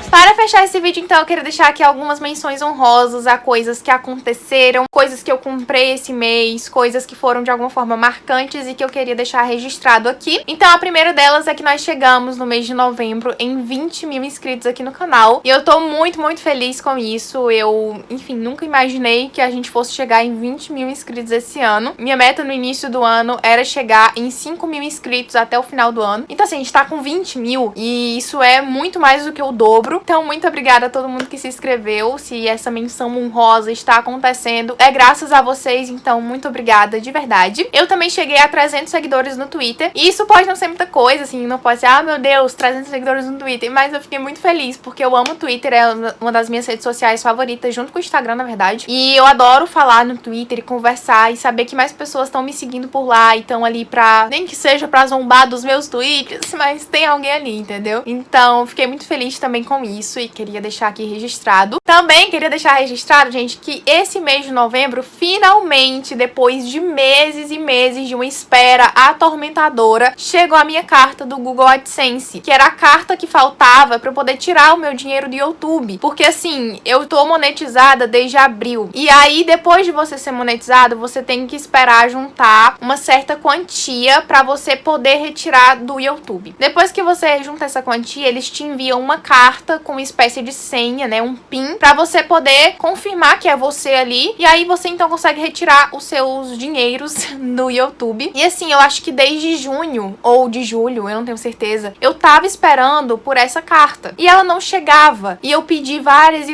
Para fechar esse vídeo, então, eu quero deixar aqui algumas menções honrosas a coisas que aconteceram, coisas que eu comprei esse mês, coisas que foram de alguma forma marcantes e que eu queria deixar registrado aqui. Então, a primeira delas é que nós chegamos no mês de novembro em 20 mil inscritos aqui no canal. E eu tô muito, muito feliz com isso. Eu, enfim, nunca imaginei que a gente fosse chegar em 20 mil inscritos esse ano. Minha meta no início do ano era chegar em 5 mil inscritos até o final do ano. Então, assim, a gente tá com 20 mil e isso é muito mais do que o dobro. Então, muito obrigada a todo mundo que se inscreveu. Se essa menção honrosa está acontecendo, é graças a vocês. Então, muito obrigada, de verdade. Eu também cheguei a 300 seguidores no Twitter. E isso pode não ser muita coisa, assim, não pode ser, ah, meu Deus, 300 seguidores no Twitter. Mas eu fiquei muito feliz, porque eu amo o Twitter, é uma das minhas redes sociais favoritas, junto com o Instagram, na verdade. E eu adoro falar no Twitter e conversar e saber que mais pessoas estão me seguindo por lá e estão ali pra, nem que seja pra zombar dos meus tweets, mas tem alguém ali, entendeu? Então, fiquei muito feliz também com isso e queria deixar aqui registrado. Também queria deixar registrado, gente, que esse mês de novembro, finalmente, depois de meses e meses de uma espera atormentadora, chegou a minha carta do Google AdSense, que era a carta que faltava pra eu poder tirar o meu dinheiro do YouTube. Porque, assim, eu tô monetizada desde abril. E aí, depois de você ser monetizado, você tem que esperar juntar uma certa quantia pra você poder retirar do YouTube. Depois que você junta essa quantia, eles te enviam uma carta carta com uma espécie de senha, né, um PIN, pra você poder confirmar que é você ali, e aí você então consegue retirar os seus dinheiros no YouTube. E assim, eu acho que desde junho ou de julho, eu não tenho certeza, eu tava esperando por essa carta e ela não chegava, e eu pedi várias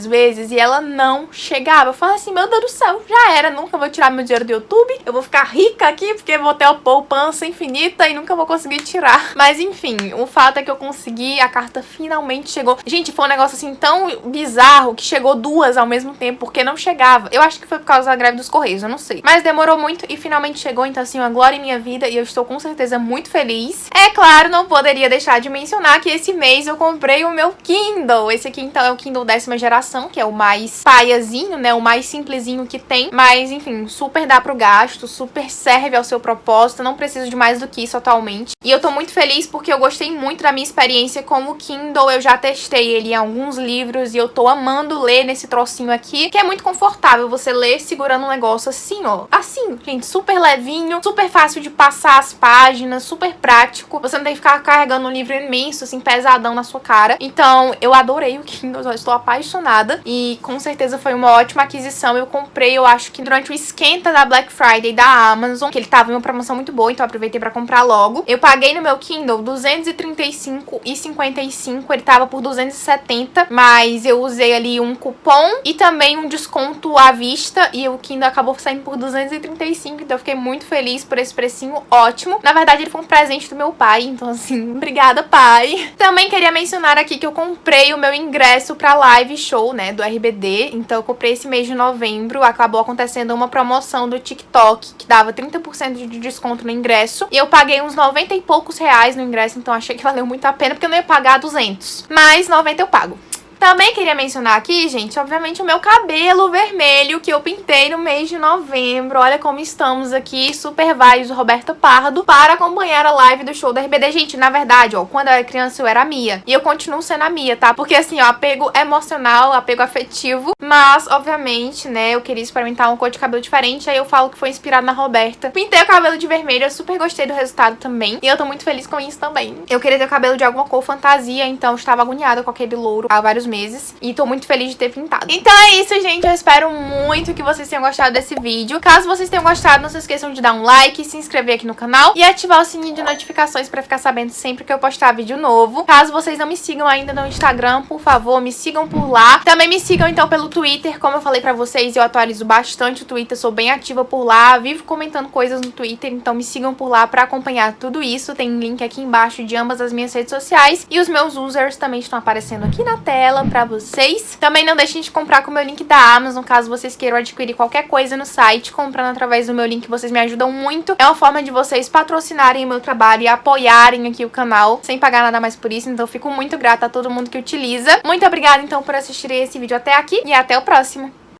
vezes e ela não chegava. Eu falei assim, meu Deus do céu, já era, nunca vou tirar meu dinheiro do YouTube, eu vou ficar rica aqui porque vou ter a poupança infinita e nunca vou conseguir tirar. Mas enfim, o fato é que eu consegui, a carta finalmente chegou. Gente, foi um negócio assim tão bizarro que chegou duas ao mesmo tempo, porque não chegava. Eu acho que foi por causa da greve dos Correios, eu não sei. Mas demorou muito e finalmente chegou, então assim, uma glória em minha vida e eu estou com certeza muito feliz. É claro, não poderia deixar de mencionar que esse mês eu comprei o meu Kindle. Esse aqui então é o Kindle 10ª geração, que é o mais paiazinho, né, o mais simplesinho que tem. Mas enfim, super dá pro gasto, super serve ao seu propósito, não preciso de mais do que isso atualmente. E eu tô muito feliz porque eu gostei muito da minha experiência com o Kindle, eu já testei ele em alguns livros e eu tô amando ler nesse trocinho aqui, que é muito confortável você ler segurando um negócio assim, ó. Assim, gente, super levinho, super fácil de passar as páginas, super prático. Você não tem que ficar carregando um livro imenso, assim, pesadão na sua cara. Então, eu adorei o Kindle, eu estou apaixonada e com certeza foi uma ótima aquisição. Eu comprei, eu acho que durante o esquenta da Black Friday da Amazon, que ele tava em uma promoção muito boa, então eu aproveitei pra comprar logo. Eu paguei no meu Kindle R$235,55, ele tava por 270, mas eu usei ali um cupom e também um desconto à vista e o Kindle acabou saindo por 235, então eu fiquei muito feliz por esse precinho ótimo. Na verdade, ele foi um presente do meu pai, então assim, obrigada, pai. Também queria mencionar aqui que eu comprei o meu ingresso pra live show, né, do RBD, então eu comprei esse mês de novembro, acabou acontecendo uma promoção do TikTok que dava 30% de desconto no ingresso e eu paguei uns 90 e poucos reais no ingresso, então achei que valeu muito a pena porque eu não ia pagar 200, mas 90 eu pago. Também queria mencionar aqui, gente, obviamente o meu cabelo vermelho que eu pintei no mês de novembro. Olha como estamos aqui, super vibes do Roberto Pardo, para acompanhar a live do show da RBD. Gente, na verdade, ó, quando eu era criança eu era a Mia. E eu continuo sendo a Mia, tá? Porque assim, ó, apego emocional, apego afetivo. Mas, obviamente, né, eu queria experimentar uma cor de cabelo diferente. Aí eu falo que foi inspirado na Roberta. Pintei o cabelo de vermelho, eu super gostei do resultado também. E eu tô muito feliz com isso também. Eu queria ter o cabelo de alguma cor fantasia, então eu estava agoniada com aquele louro há vários meses e tô muito feliz de ter pintado. Então é isso, gente, eu espero muito que vocês tenham gostado desse vídeo. Caso vocês tenham gostado, não se esqueçam de dar um like, se inscrever aqui no canal e ativar o sininho de notificações pra ficar sabendo sempre que eu postar vídeo novo. Caso vocês não me sigam ainda no Instagram, por favor, me sigam por lá. Também me sigam então pelo Twitter, como eu falei pra vocês, eu atualizo bastante o Twitter, sou bem ativa por lá, vivo comentando coisas no Twitter, então me sigam por lá pra acompanhar tudo isso. Tem link aqui embaixo de ambas as minhas redes sociais e os meus users também estão aparecendo aqui na tela pra vocês. Também não deixem de comprar com o meu link da Amazon, caso vocês queiram adquirir qualquer coisa no site, comprando através do meu link, vocês me ajudam muito. É uma forma de vocês patrocinarem o meu trabalho e apoiarem aqui o canal, sem pagar nada mais por isso, então eu fico muito grata a todo mundo que utiliza. Muito obrigada, então, por assistirem esse vídeo até aqui e até o próximo.